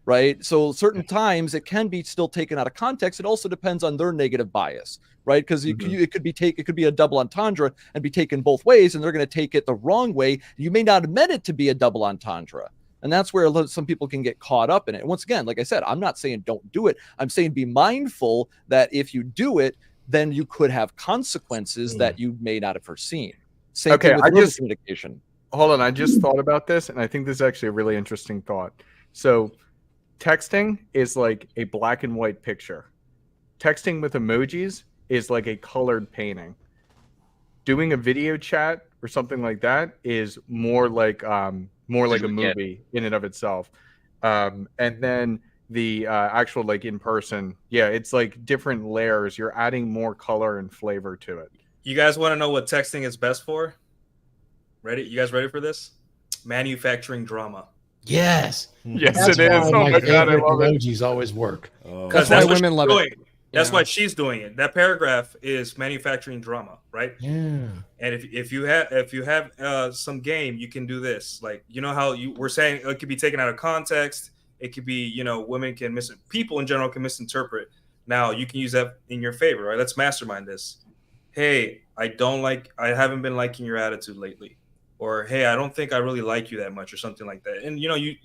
right? So certain times it can be still taken out of context. It also depends on their negative bias, right? Because it could be a double entendre and be taken both ways, and they're going to take it the wrong way. You may not have meant it to be a double entendre. And that's where some people can get caught up in it. And once again, like I said, I'm not saying don't do it. I'm saying be mindful that if you do it, then you could have consequences that you may not have foreseen. Same thing with communication. Hold on, I just thought about this, and I think this is actually a really interesting thought. So texting is like a black and white picture. Texting with emojis is like a colored painting. Doing a video chat or something like that is more like a movie in and of itself. And then the actual like in person, it's like different layers. You're adding more color and flavor to it. You guys want to know what texting is best for? Ready? You guys ready for this? Manufacturing drama. Yes. Yes, That's it is. why Oh my God, I love it. Emojis always work. Because that's why women love it. That's why she's doing it. That paragraph is manufacturing drama, right? Yeah. And if you have some game, you can do this. Like how we're saying it could be taken out of context. It could be women can people in general can misinterpret. Now you can use that in your favor, right? Let's mastermind this. Hey, I haven't been liking your attitude lately. Or, hey, I don't think I really like you that much, or something like that. And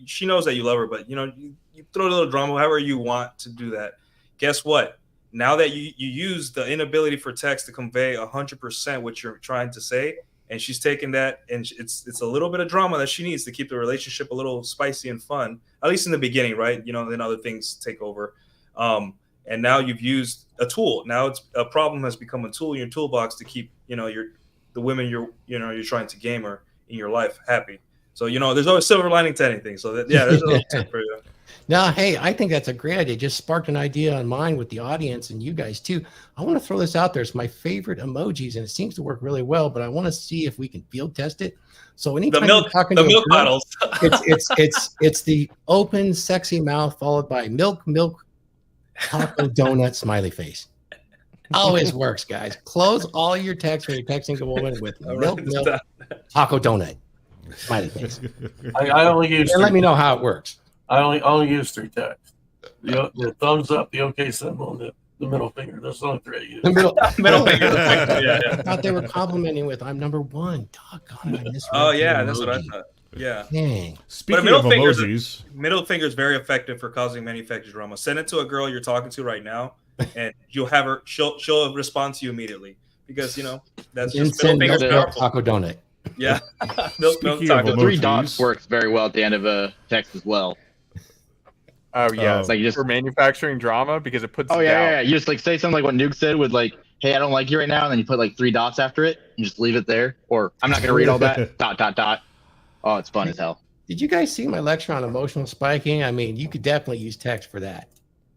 she knows that you love her, but you throw a little drama, however you want to do that. Guess what? now that you use the inability for text to convey 100% what you're trying to say, and she's taking that, and it's a little bit of drama that she needs to keep the relationship a little spicy and fun, at least in the beginning, right? Then other things take over. And now you've used a tool. Now it's a problem has become a tool in your toolbox to keep the women you're trying to game or in your life happy. So there's always silver lining to anything. So there's a little tip for you. Now, hey, I think that's a great idea. Just sparked an idea on mine with the audience and you guys too. I want to throw this out there. It's my favorite emojis, and it seems to work really well. But I want to see if we can field test it. So anytime you're talking to a milk girl, bottles. it's the open, sexy mouth followed by milk, taco, donut, smiley face. Always works, guys. Close all your texts when you're texting a woman with milk, taco, donut, smiley face. I only use. And let me know how it works. I only use 3 texts. The thumbs up, the OK symbol, and the middle finger. That's the only 3 I use. The middle finger. Yeah. I thought they were complimenting with "I'm number 1." Doggone it, I misread Oh the yeah, that's what I emoji. thought. Yeah. Dang. Speaking of emojis, middle finger is very effective for causing manufactured drama. Send it to a girl you're talking to right now, and you'll have her. She'll respond to you immediately because that's just middle finger's powerful. Taco donut. Yeah. milk taco. The 3 dots works very well at the end of a text as well. Oh yeah, it's like you just for manufacturing drama because it puts. Oh it down. yeah. You just say something like what Nuke said with "Hey, I don't like you right now," and then you put 3 dots after it and just leave it there. Or I'm not gonna read all that. ... Oh, it's fun as hell. Did you guys see my lecture on emotional spiking? I mean, you could definitely use text for that.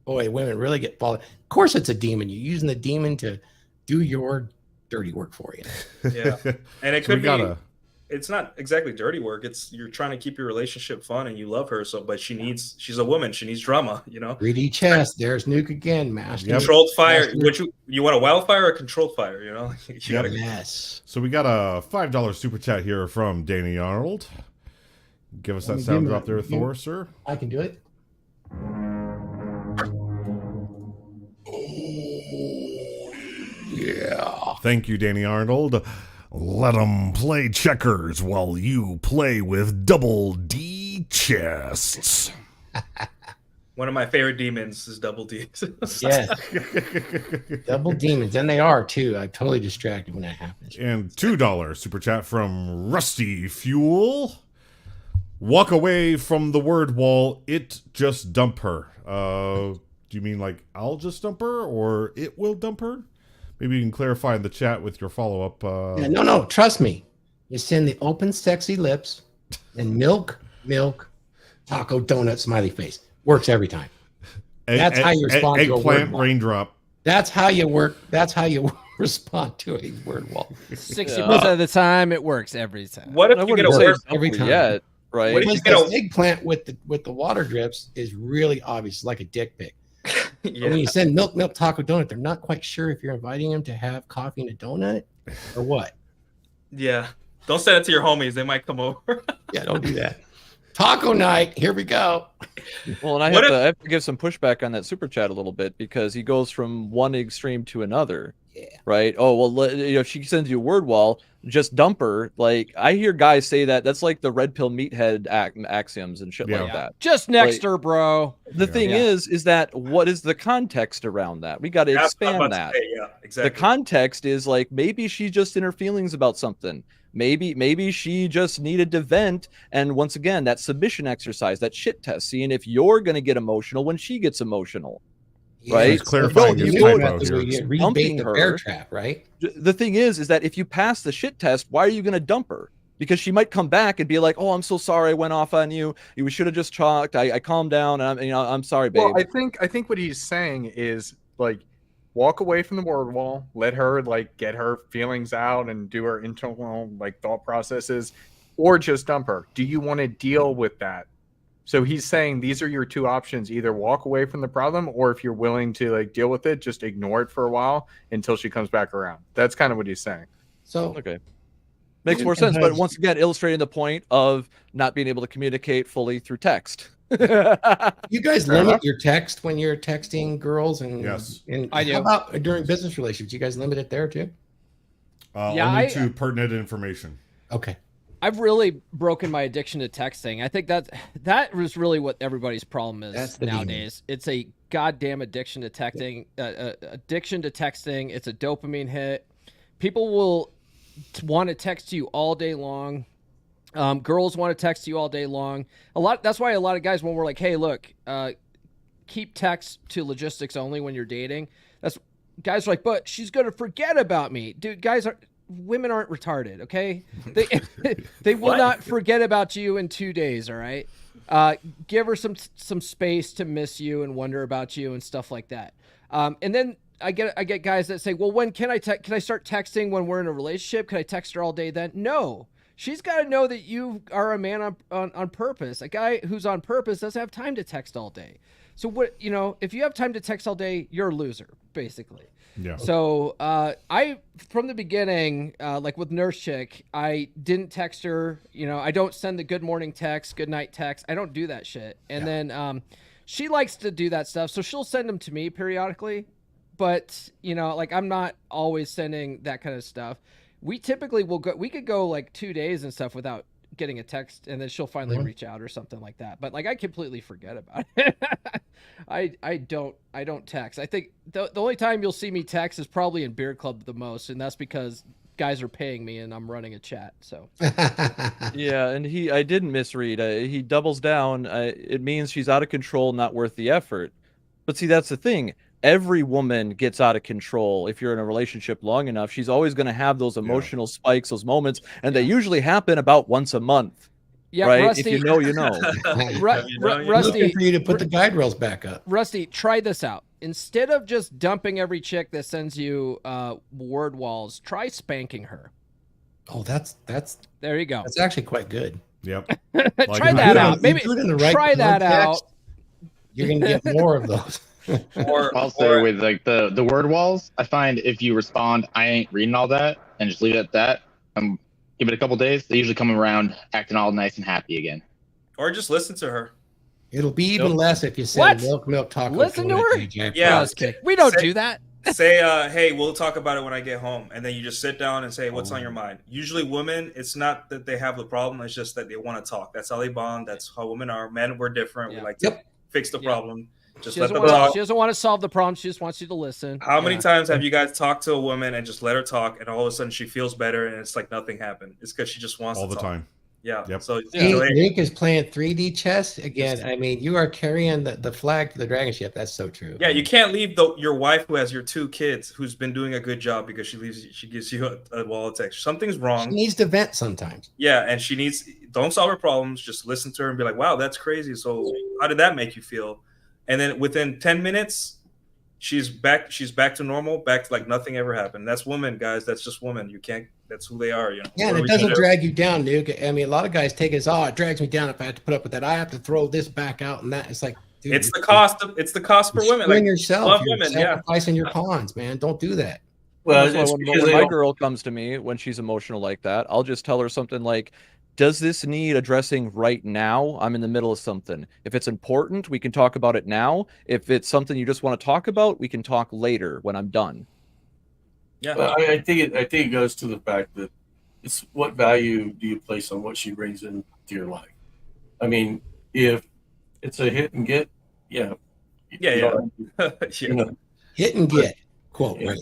Boy, women really get followed. Of course, it's a demon. You're using the demon to do your dirty work for you. Yeah, and it could be. It's not exactly dirty work. It's you're trying to keep your relationship fun and you love her. But she's a woman. She needs drama. 3D chess. There's Nuke again, master. Controlled fire. You want a wildfire or a controlled fire? Yes. So we got a $5 super chat here from Danny Arnold. Give us that sound drop there, Thor, sir. I can do it. Yeah. Thank you, Danny Arnold. Let them play checkers while you play with double D chests. One of my favorite demons is double D. Yeah. Double demons. And they are too. I'm totally distracted when that happens. And $2 super chat from Rusty Fuel. Walk away from the word wall. It just dump her. Do you mean I'll just dump her or it will dump her? Maybe you can clarify in the chat with your follow-up. No. Trust me. You send the open, sexy lips and milk, taco, donut, smiley face. Works every time. That's how you respond to a word eggplant raindrop. That's how you work. That's how you respond to a word wall. 60% of the time, it works every time. What if you get a word every time? Yet, right? What if you get an eggplant with the water drips is really obvious, like a dick pic. Yeah. When you send milk, taco, donut, they're not quite sure if you're inviting them to have coffee and a donut or what. Yeah. Don't send it to your homies. They might come over. Yeah, don't do that. Taco night. Here we go. Well, and I have to give some pushback on that super chat a little bit because he goes from one extreme to another. Yeah. Right. Oh, well, if she sends you a word wall, just dump her. I hear guys say that's like the red pill meathead axioms and shit like that. Just next her, bro. The thing is that what is the context around that? We got to expand that. Yeah, exactly. The context is maybe she's just in her feelings about something. Maybe she just needed to vent. And once again, that submission exercise, that shit test, seeing if you're going to get emotional when she gets emotional. Right? He's clarifying his typo here. Rebait the bear trap, right? The thing is that if you pass the shit test, why are you going to dump her? Because she might come back and be like, "Oh, I'm so sorry, I went off on you. You should have just talked. I calmed down, and I'm sorry, babe." Well, I think what he's saying is walk away from the word wall, let her get her feelings out and do her internal thought processes, or just dump her. Do you want to deal with that? So he's saying these are your 2 options: either walk away from the problem, or if you're willing to deal with it, just ignore it for a while until she comes back around. That's kind of what he's saying. So okay, makes more sense. But once again, illustrating the point of not being able to communicate fully through text. You guys limit your text when you're texting girls, and yes, and I do. How about during business relationships? You guys limit it there too? Only to pertinent information. Okay. I've really broken my addiction to texting. I think that was really what everybody's problem is nowadays. It's a goddamn addiction to texting. Addiction to texting. It's a dopamine hit. People will want to text you all day long. Girls want to text you all day long. That's why a lot of guys, when we're like, hey, look, keep text to logistics only when you're dating. Guys are like, but she's gonna forget about me, dude. Women aren't retarded, okay? They will not forget about you in 2 days. All right, give her some space to miss you and wonder about you and stuff like that. And then I get guys that say, well, when can I start texting when we're in a relationship? Can I text her all day then? No. She's got to know that you are a man on purpose. A guy who's on purpose doesn't have time to text all day. So if you have time to text all day, you're a loser, basically. Yeah. So from the beginning, like with Nurse Chick, I didn't text her. I don't send the good morning text, good night text. I don't do that shit. And then she likes to do that stuff, so she'll send them to me periodically. But like I'm not always sending that kind of stuff. We typically we could go like 2 days and stuff without getting a text, and then she'll finally reach out or something like that. But like I completely forget about it. I don't text. I think the only time you'll see me text is probably in beer club the most, and that's because guys are paying me and I'm running a chat. So yeah, and I didn't misread. He doubles down. It means she's out of control, not worth the effort. But see, that's the thing. Every woman gets out of control if you're in a relationship long enough. She's always going to have those emotional spikes, those moments, and they usually happen about once a month. Yeah, right? Rusty, if you know, you know. Rusty, for you to put the guide rails back up. Rusty, try this out. Instead of just dumping every chick that sends you word walls, try spanking her. Oh, that's there you go. That's actually quite good. Yep. Try that out. Maybe try that out. You're gonna get more of those. Or also with like the word walls, I find if you respond, I ain't reading all that, and just leave it at that, give it a couple days, they usually come around acting all nice and happy again. Or just listen to her. It'll be even less if you say milk taco. Listen to her? Yeah, we don't do that. Say, hey, we'll talk about it when I get home, and then you just sit down and say, what's on your mind? Usually, women, it's not that they have the problem; it's just that they want to talk. That's how they bond. That's how women are. Men, we're different. We like to fix the problem. Just let them talk. She doesn't want to solve the problem. She just wants you to listen. How many times have you guys talked to a woman and just let her talk, and all of a sudden she feels better, and it's like nothing happened? It's because she just wants all to the talk. time. Yeah. Yep. So Nick is playing 3D chess again. I mean, you are carrying the flag to the dragon ship. That's so true. Yeah, you can't leave your wife who has your 2 kids, who's been doing a good job, because she gives you a wall of text. Something's wrong. She needs to vent sometimes. Yeah, and don't solve her problems. Just listen to her and be like, wow, that's crazy. So how did that make you feel? And then within 10 minutes, she's back to normal, back to like nothing ever happened. That's women, guys. That's just women. You can't. That's who they are. Yeah, and it doesn't drag you down, Nuke. I mean, a lot of guys take it as, it drags me down if I have to put up with that. I have to throw this back out and that. It's like, dude, it's the cost for women. Like yourself, you're women, sacrificing your pawns, man. Don't do that. Well, when my girl comes to me when she's emotional like that, I'll just tell her something like, does this need addressing right now? I'm in the middle of something. If it's important, we can talk about it now. If it's something you just want to talk about, we can talk later when I'm done. Yeah, well, I think it goes to the fact that it's what value do you place on what she brings into your life. I mean, if it's a hit and get, yeah. Hit and get, quote. Yeah.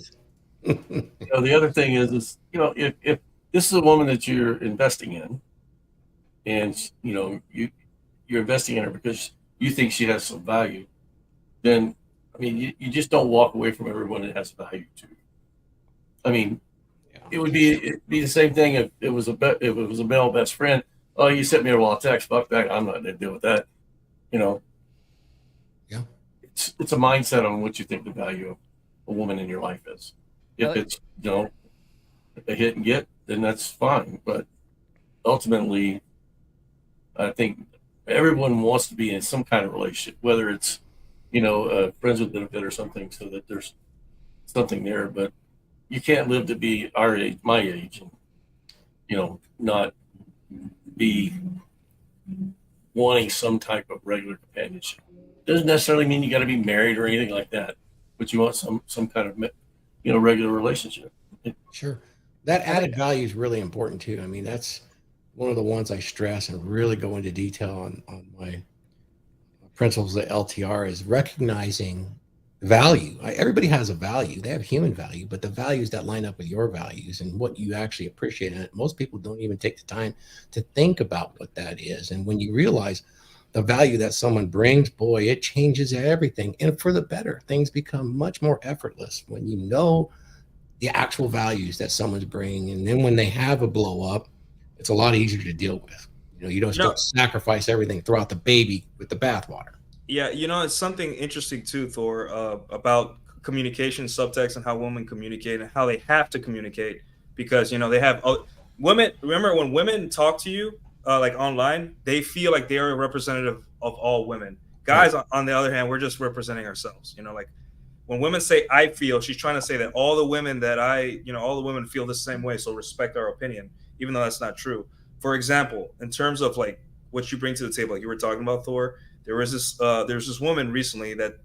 The other thing is if this is a woman that you're investing in, and you're investing in her because you think she has some value, then I mean you just don't walk away from everyone that has value to. I mean, it'd be the same thing if it was a male best friend. Oh, you sent me a raw text. Fuck that. I'm not going to deal with that. Yeah. It's a mindset on what you think the value of a woman in your life is. If it's a hit and get, then that's fine. But ultimately, I think everyone wants to be in some kind of relationship, whether it's friends with benefit or something, so that there's something there. But you can't live to be our age, my age, and not be wanting some type of regular companionship. Doesn't necessarily mean you got to be married or anything like that, but you want some kind of regular relationship. Sure, that added value is really important too. I mean, that's one of the ones I stress and really go into detail on my principles of LTR is recognizing value. Everybody has a value. They have human value, but the values that line up with your values and what you actually appreciate. And most people don't even take the time to think about what that is. And when you realize the value that someone brings, boy, it changes everything. And for the better, things become much more effortless when you know the actual values that someone's bringing. And then when they have a blow up, it's a lot easier to deal with. You don't sacrifice everything, throw out the baby with the bathwater. Yeah, it's something interesting too, Thor, about communication, subtext, and how women communicate and how they have to communicate because they have women. Remember when women talk to you like online, they feel like they are a representative of all women. Guys, on the other hand, we're just representing ourselves. Like when women say "I feel," she's trying to say that all the women all the women feel the same way. So respect our opinion, even though that's not true. For example, in terms of like what you bring to the table, like you were talking about, Thor. There's this woman recently that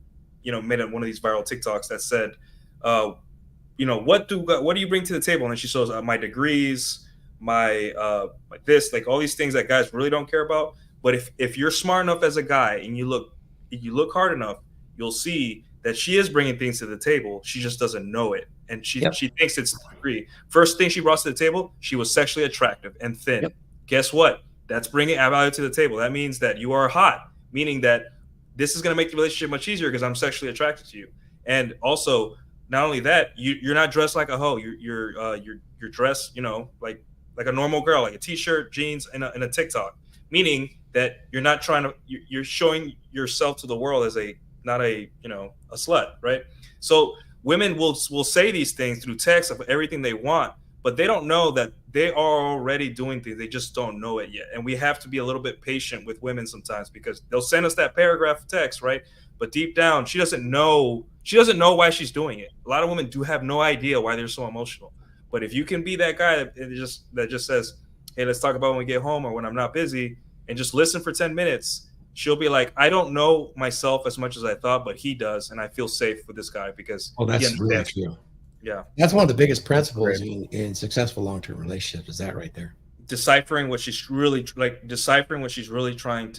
made one of these viral TikToks that said, what do you bring to the table? And then she shows my degrees, my this, like all these things that guys really don't care about. But if you're smart enough as a guy and you look hard enough, you'll see that she is bringing things to the table. She just doesn't know it, and she thinks it's a degree. First thing she brought to the table, she was sexually attractive and thin. Guess what? That's bringing value to the table. That means that you are hot. Meaning that this is going to make the relationship much easier because I'm sexually attracted to you. And also, not only that, you're not dressed like a hoe. You're dressed, like a normal girl, like a t-shirt, jeans, and a TikTok. Meaning that you're not you're showing yourself to the world as not a slut, right? So women will say these things through text of everything they want, but they don't know that they are already doing things. They just don't know it yet. And we have to be a little bit patient with women sometimes because they'll send us that paragraph of text, right? But deep down, she doesn't know why she's doing it. A lot of women do have no idea why they're so emotional. But if you can be that guy that just says, hey, let's talk about when we get home or when I'm not busy, and just listen for 10 minutes, she'll be like, I don't know myself as much as I thought, but he does. And I feel safe with this guy because that's really true. Yeah. That's one of the biggest principles in successful long-term relationships is that right there. Deciphering what she's really trying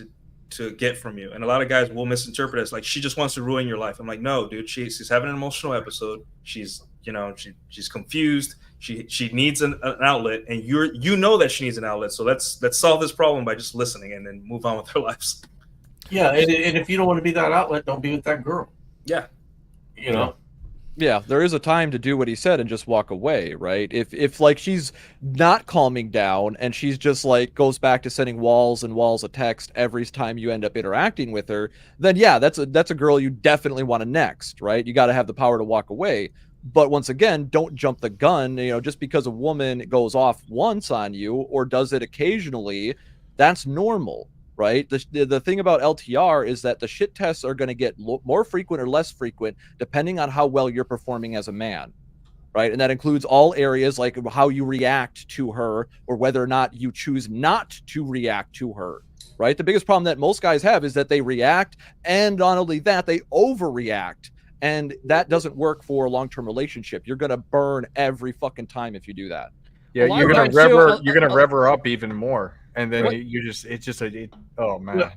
to get from you. And a lot of guys will misinterpret it as like, she just wants to ruin your life. I'm like, no, dude, she's having an emotional episode. She's, she's confused. She needs an outlet, and you know that she needs an outlet. So let's solve this problem by just listening and then move on with their lives. Yeah. And if you don't want to be that outlet, don't be with that girl. Yeah. Yeah, there is a time to do what he said and just walk away, right? If like she's not calming down and she's just like goes back to sending walls and walls of text every time you end up interacting with her, then yeah, that's a girl you definitely want to next, right? You got to have the power to walk away. But once again, don't jump the gun. Just because a woman goes off once on you or does it occasionally, that's normal. Right. The thing about LTR is that the shit tests are going to get more frequent or less frequent depending on how well you're performing as a man. Right. And that includes all areas like how you react to her or whether or not you choose not to react to her. Right. The biggest problem that most guys have is that they react, and not only that, they overreact. And that doesn't work for a long-term relationship. You're going to burn every fucking time if you do that. Yeah, you're gonna rev her up even more, and then oh man.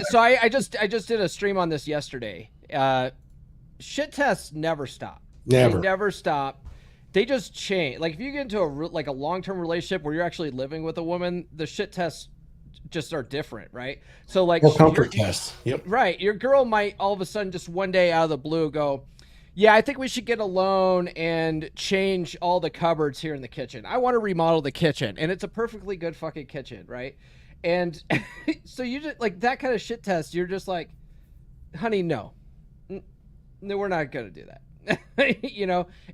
So I just did a stream on this yesterday. Shit tests never stop. They never stop. They just change. Like if you get into a long-term relationship where you're actually living with a woman, the shit tests just are different, right? So like comfort tests. Yep. Right. Your girl might all of a sudden just one day out of the blue go, yeah, I think we should get a loan and change all the cupboards here in the kitchen. I want to remodel the kitchen. And it's a perfectly good fucking kitchen, right? And so you just like that kind of shit test, you're just like, honey, no, we're not going to do that.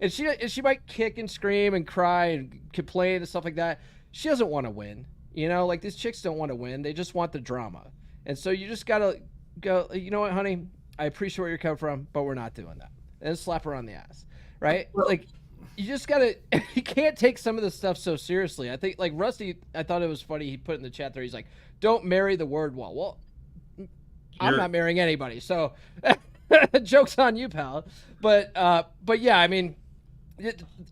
And she might kick and scream and cry and complain and stuff like that. She doesn't want to win. Like these chicks don't want to win. They just want the drama. And so you just got to go, you know what, honey, I appreciate where you're coming from, but we're not doing that. And slap her on the ass, right? Like, you just gotta, you can't take some of this stuff so seriously. I think, like, Rusty, I thought it was funny, he put in the chat there, he's like, don't marry the word wall. Well, I'm not marrying anybody, so joke's on you, pal. But yeah, I mean,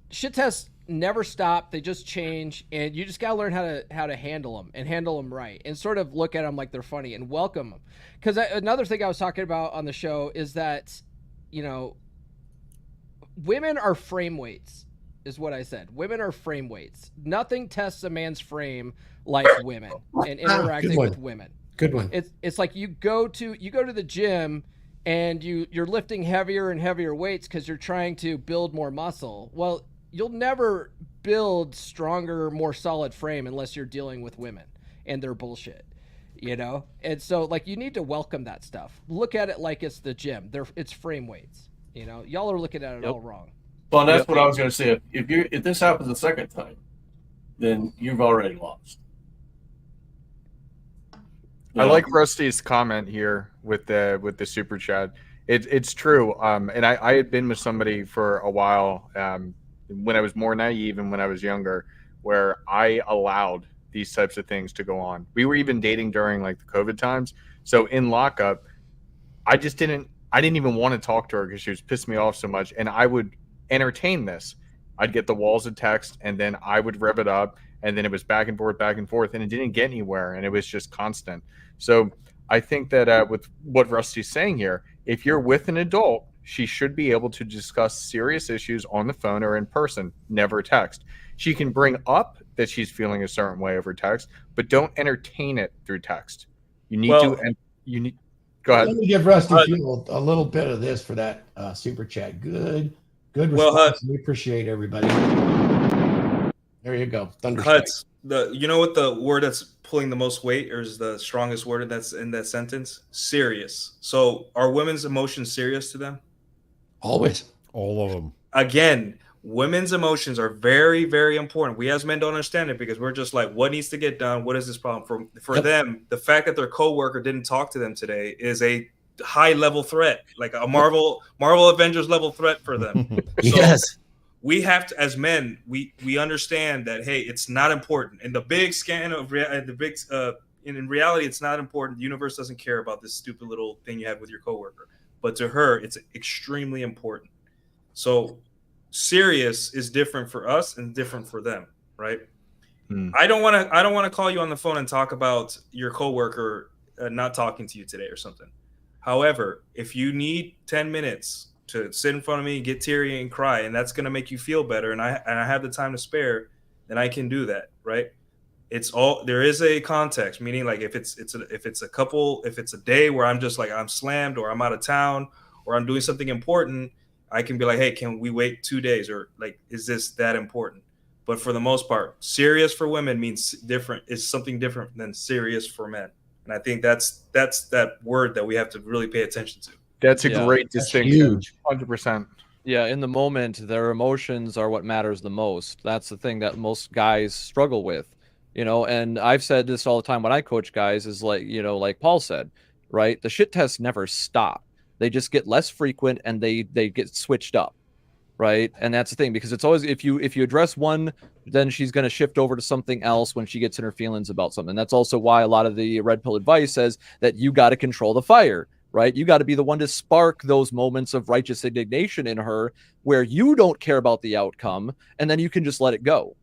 shit tests never stop. They just change, and you just gotta learn how to handle them and handle them right, and sort of look at them like they're funny and welcome them. Because another thing I was talking about on the show is that, you know, women are frame weights, is what I said. Women are frame weights. Nothing tests a man's frame like women and interacting with women. Good one. It's like you go to the gym and you're lifting heavier and heavier weights because you're trying to build more muscle. Well, you'll never build stronger, more solid frame unless you're dealing with women and their bullshit, you know? And so, like, you need to welcome that stuff. Look at it like it's the gym. It's frame weights, you know? Y'all are looking at it all wrong. Well, that's what I was going to say. If this happens a second time, then you've already lost. I like Rusty's comment here with the super chat. It's true. And I had been with somebody for a while when I was more naive and when I was younger, where I allowed these types of things to go on. We were even dating during like the COVID times. So in lockup, I didn't even want to talk to her because she was pissing me off so much. And I would entertain this. I'd get the walls of text and then I would rev it up. And then it was back and forth, and it didn't get anywhere. And it was just constant. So I think that with what Rusty's saying here, if you're with an adult, she should be able to discuss serious issues on the phone or in person, never text. She can bring up that she's feeling a certain way over text, but don't entertain it through text. You need go ahead. Let me give Rusty Fuel a little bit of this for that super chat. Good response. We appreciate everybody. There you go. Huds, you know what the word that's pulling the most weight or is the strongest word that's in that sentence? Serious. So are women's emotions serious to them? Always. All of them. Again, women's emotions are very, very important. We as men don't understand it because we're just like, what needs to get done? What is this problem? For them, the fact that their coworker didn't talk to them today is a high level threat, like a Marvel Avengers level threat for them. Yes. We have to, as men, we understand that, hey, it's not important. In the big scan of in reality, it's not important. The universe doesn't care about this stupid little thing you have with your coworker. But to her, it's extremely important. So serious is different for us and different for them, right? I don't want to call you on the phone and talk about your coworker not talking to you today or something. However, if you need 10 minutes to sit in front of me, get teary and cry, and that's going to make you feel better, and I have the time to spare, then I can do that, right? There is a context, meaning like if it's a day where I'm just like I'm slammed or I'm out of town or I'm doing something important, I can be like, hey, can we wait 2 days, or like, is this that important? But for the most part, serious for women is something different than serious for men, and I think that's that word that we have to really pay attention to. That's a great distinction. Huge. 100%. Yeah, in the moment, their emotions are what matters the most. That's the thing that most guys struggle with, you know. And I've said this all the time when I coach guys is like, you know, like Paul said, right? The shit tests never stop. They just get less frequent and they get switched up, right? And that's the thing, because it's always if you address one, then she's going to shift over to something else when she gets in her feelings about something. That's also why a lot of the red pill advice says that you got to control the fire. Right? You got to be the one to spark those moments of righteous indignation in her where you don't care about the outcome, and then you can just let it go.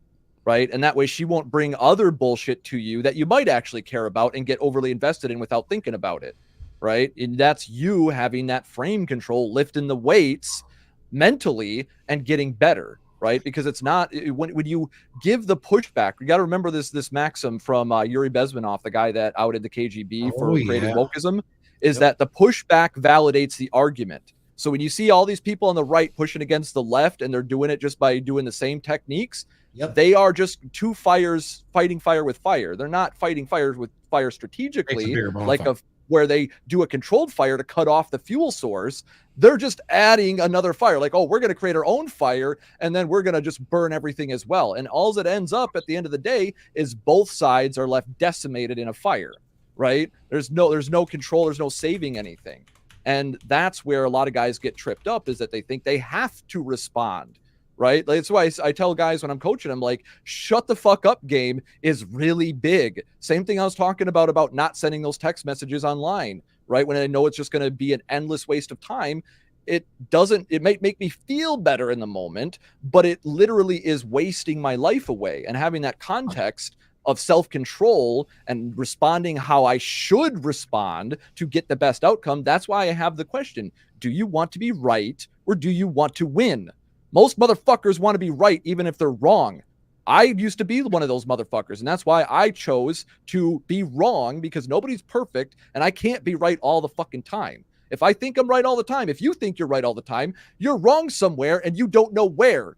Right? And that way she won't bring other bullshit to you that you might actually care about and get overly invested in without thinking about it. Right? And that's you having that frame control, lifting the weights mentally and getting better. Right? Because it's not when you give the pushback, you got to remember this maxim from Yuri Bezmenov, the guy that outed the KGB for creating wokeism. Is that the pushback validates the argument. So when you see all these people on the right pushing against the left and they're doing it just by doing the same techniques, they are just two fires fighting fire with fire. They're not fighting fires with fire strategically, like where they do a controlled fire to cut off the fuel source. They're just adding another fire, like, oh, we're going to create our own fire and then we're going to just burn everything as well. And all it ends up at the end of the day is both sides are left decimated in a fire. Right? There's no control. There's no saving anything. And that's where a lot of guys get tripped up, is that they think they have to respond. Right? That's why I tell guys when I'm coaching them, like, shut the fuck up game is really big. Same thing I was talking about not sending those text messages online. Right? When I know it's just going to be an endless waste of time. it doesn't, it might make me feel better in the moment, but it literally is wasting my life away. And having that context of self-control and responding how I should respond to get the best outcome, that's why I have the question, do you want to be right or do you want to win? Most motherfuckers want to be right even if they're wrong. I used to be one of those motherfuckers, and that's why I chose to be wrong, because nobody's perfect and I can't be right all the fucking time. If I think I'm right all the time, if you think you're right all the time, you're wrong somewhere and you don't know where.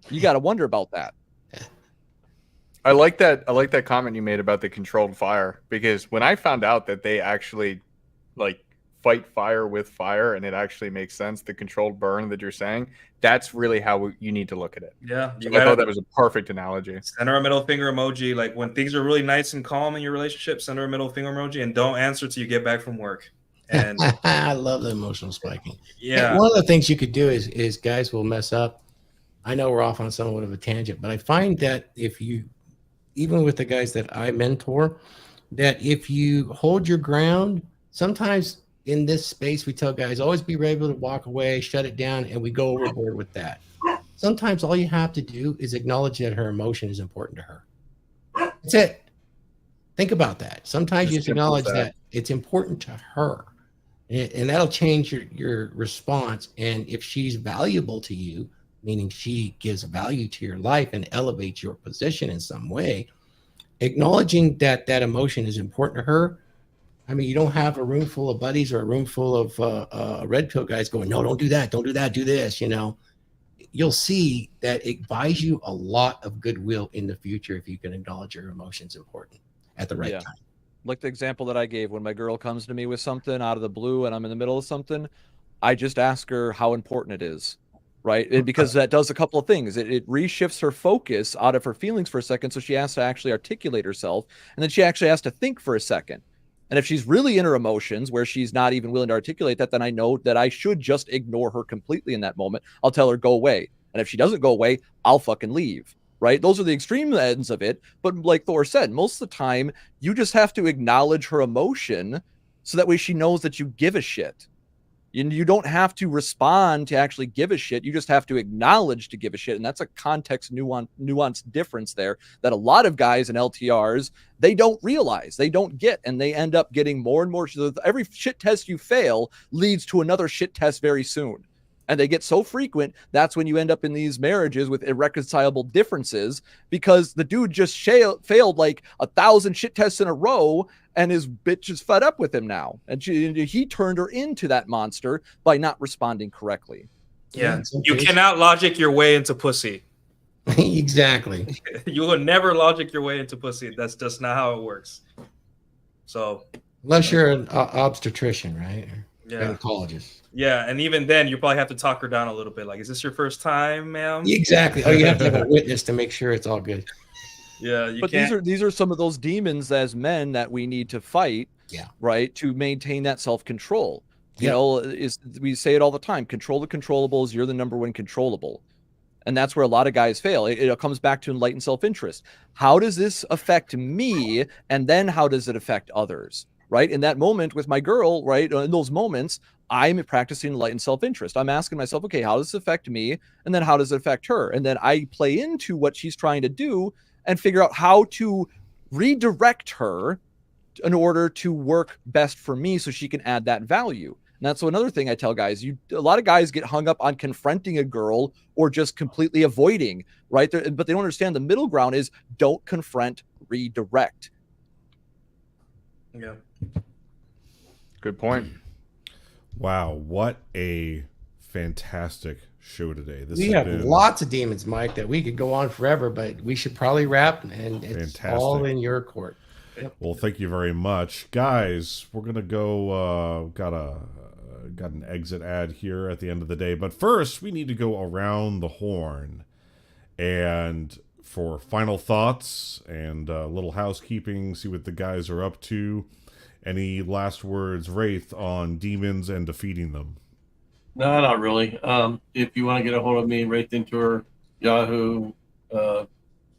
You got to wonder about that. I like that comment you made about the controlled fire, because when I found out that they actually like fight fire with fire and it actually makes sense, the controlled burn that you're saying, that's really how you need to look at it. Yeah, So I thought that was a perfect analogy. Send her a middle finger emoji. Like when things are really nice and calm in your relationship, send her a middle finger emoji and don't answer till you get back from work. And I love the emotional spiking. yeah, And one of the things you could do is guys will mess up. I know we're off on somewhat of a tangent, but I find that if you, even with the guys that I mentor, that if you hold your ground, sometimes in this space, we tell guys, always be ready to walk away, shut it down, and we go overboard with that. Sometimes all you have to do is acknowledge that her emotion is important to her. That's it. Think about that. Sometimes you just acknowledge that it's important to her. And that'll change your response. And if she's valuable to you, meaning she gives value to your life and elevates your position in some way, acknowledging that that emotion is important to her. I mean, you don't have a room full of buddies or a room full of red pill guys going, no, don't do that, do this, you know. You'll see that it buys you a lot of goodwill in the future if you can acknowledge your emotions important at the right time. Like the example that I gave, when my girl comes to me with something out of the blue and I'm in the middle of something, I just ask her how important it is, right? And because that does a couple of things. It reshifts her focus out of her feelings for a second, so she has to actually articulate herself, and then she actually has to think for a second. And if she's really in her emotions where she's not even willing to articulate that, then I know that I should just ignore her completely in that moment. I'll tell her, go away. And if she doesn't go away, I'll fucking leave. Right? Those are the extreme ends of it. But like Thor said, most of the time, you just have to acknowledge her emotion so that way she knows that you give a shit. You don't have to respond to actually give a shit. You just have to acknowledge to give a shit. And that's a context nuanced difference there that a lot of guys in LTRs, they don't realize, they don't get, and they end up getting more and more. So every shit test you fail leads to another shit test very soon. And they get so frequent, that's when you end up in these marriages with irreconcilable differences, because the dude just failed like 1,000 shit tests in a row, and his bitch is fed up with him now. And he turned her into that monster by not responding correctly. Yeah, you cannot logic your way into pussy. Exactly. You will never logic your way into pussy. That's just not how it works. So, unless you're an obstetrician, right? Yeah. Gynecologist. Yeah, and even then, you probably have to talk her down a little bit. Like, is this your first time, ma'am? Exactly. Oh, you have to have a witness to make sure it's all good. Yeah, but these are some of those demons as men that we need to fight. Yeah. Right, to maintain that self-control. You know, we say it all the time: control the controllables. You're the number one controllable, and that's where a lot of guys fail. It comes back to enlightened self-interest. How does this affect me, and then how does it affect others? Right, in that moment with my girl, right, in those moments, I'm practicing enlightened self-interest. I'm asking myself, okay, how does this affect me? And then how does it affect her? And then I play into what she's trying to do and figure out how to redirect her in order to work best for me so she can add that value. And that's another thing I tell guys. A lot of guys get hung up on confronting a girl or just completely avoiding, right? But they don't understand the middle ground is don't confront, redirect. Yeah. Good point. Wow, what a fantastic show today. We have lots of demons, Mike, that we could go on forever, but we should probably wrap, and it's all in your court. Yep. Well, thank you very much. Guys, we're going to go, got an exit ad here at the end of the day, but first we need to go around the horn. And for final thoughts and a little housekeeping, see what the guys are up to. Any last words, Wraith, on demons and defeating them? No, not really. If you want to get a hold of me, Wraith Detour, Yahoo,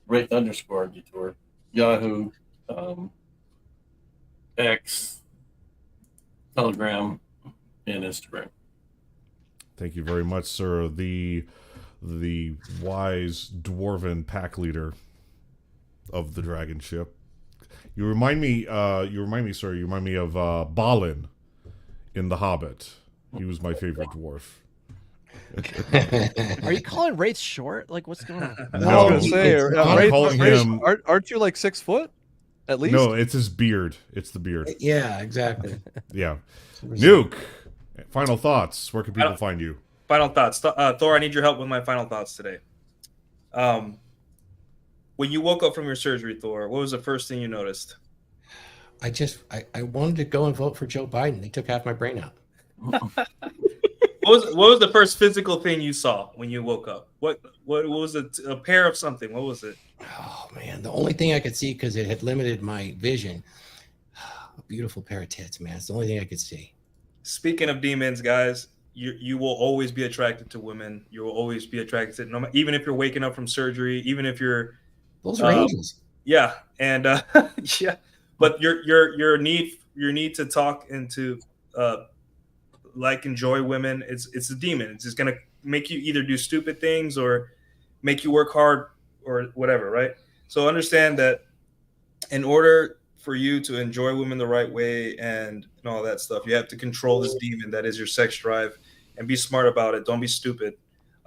Wraith _ Detour, Yahoo, X, Telegram, and Instagram. Thank you very much, sir. The wise dwarven pack leader of the dragon ship. You remind me, sir. You remind me of Balin in The Hobbit. He was my favorite dwarf. Are you calling Wraith short? Like, what's going on? No, I was gonna say, I'm calling him. Aren't you like 6 foot? At least. No, it's his beard. It's the beard. Yeah, exactly. Yeah. Nuke. Final thoughts. Where can people find you? Final thoughts. Thor, I need your help with my final thoughts today. When you woke up from your surgery, Thor, what was the first thing you noticed? I wanted to go and vote for Joe Biden. They took half my brain out. What was the first physical thing you saw when you woke up? What was it? A pair of something? What was it? Oh man, the only thing I could see, because it had limited my vision, a beautiful pair of tits, man. It's the only thing I could see. Speaking of demons, guys, you will always be attracted to women. You will always be attracted to, even if you're waking up from surgery, even if you're those are angels. Yeah, and yeah, but your need to talk and to like enjoy women, it's a demon. It's just gonna make you either do stupid things or make you work hard or whatever, right? So understand that in order for you to enjoy women the right way and all that stuff, you have to control this demon that is your sex drive and be smart about it. Don't be stupid.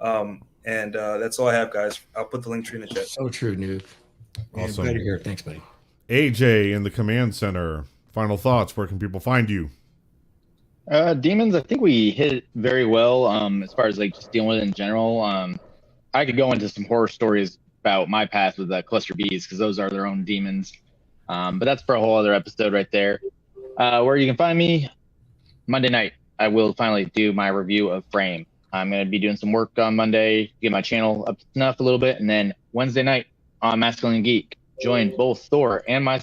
And that's all I have, guys. I'll put the link tree in the chat. So true, Nuke. Awesome. Glad to hear it. Thanks, buddy. AJ in the command center. Final thoughts. Where can people find you? Demons, I think we hit it very well as far as like just dealing with it in general. I could go into some horror stories about my past with cluster bees because those are their own demons. But that's for a whole other episode right there. Where you can find me, Monday night, I will finally do my review of Frame. I'm going to be doing some work on Monday, get my channel up to snuff a little bit, and then Wednesday night on Masculine Geek, join both Thor and myself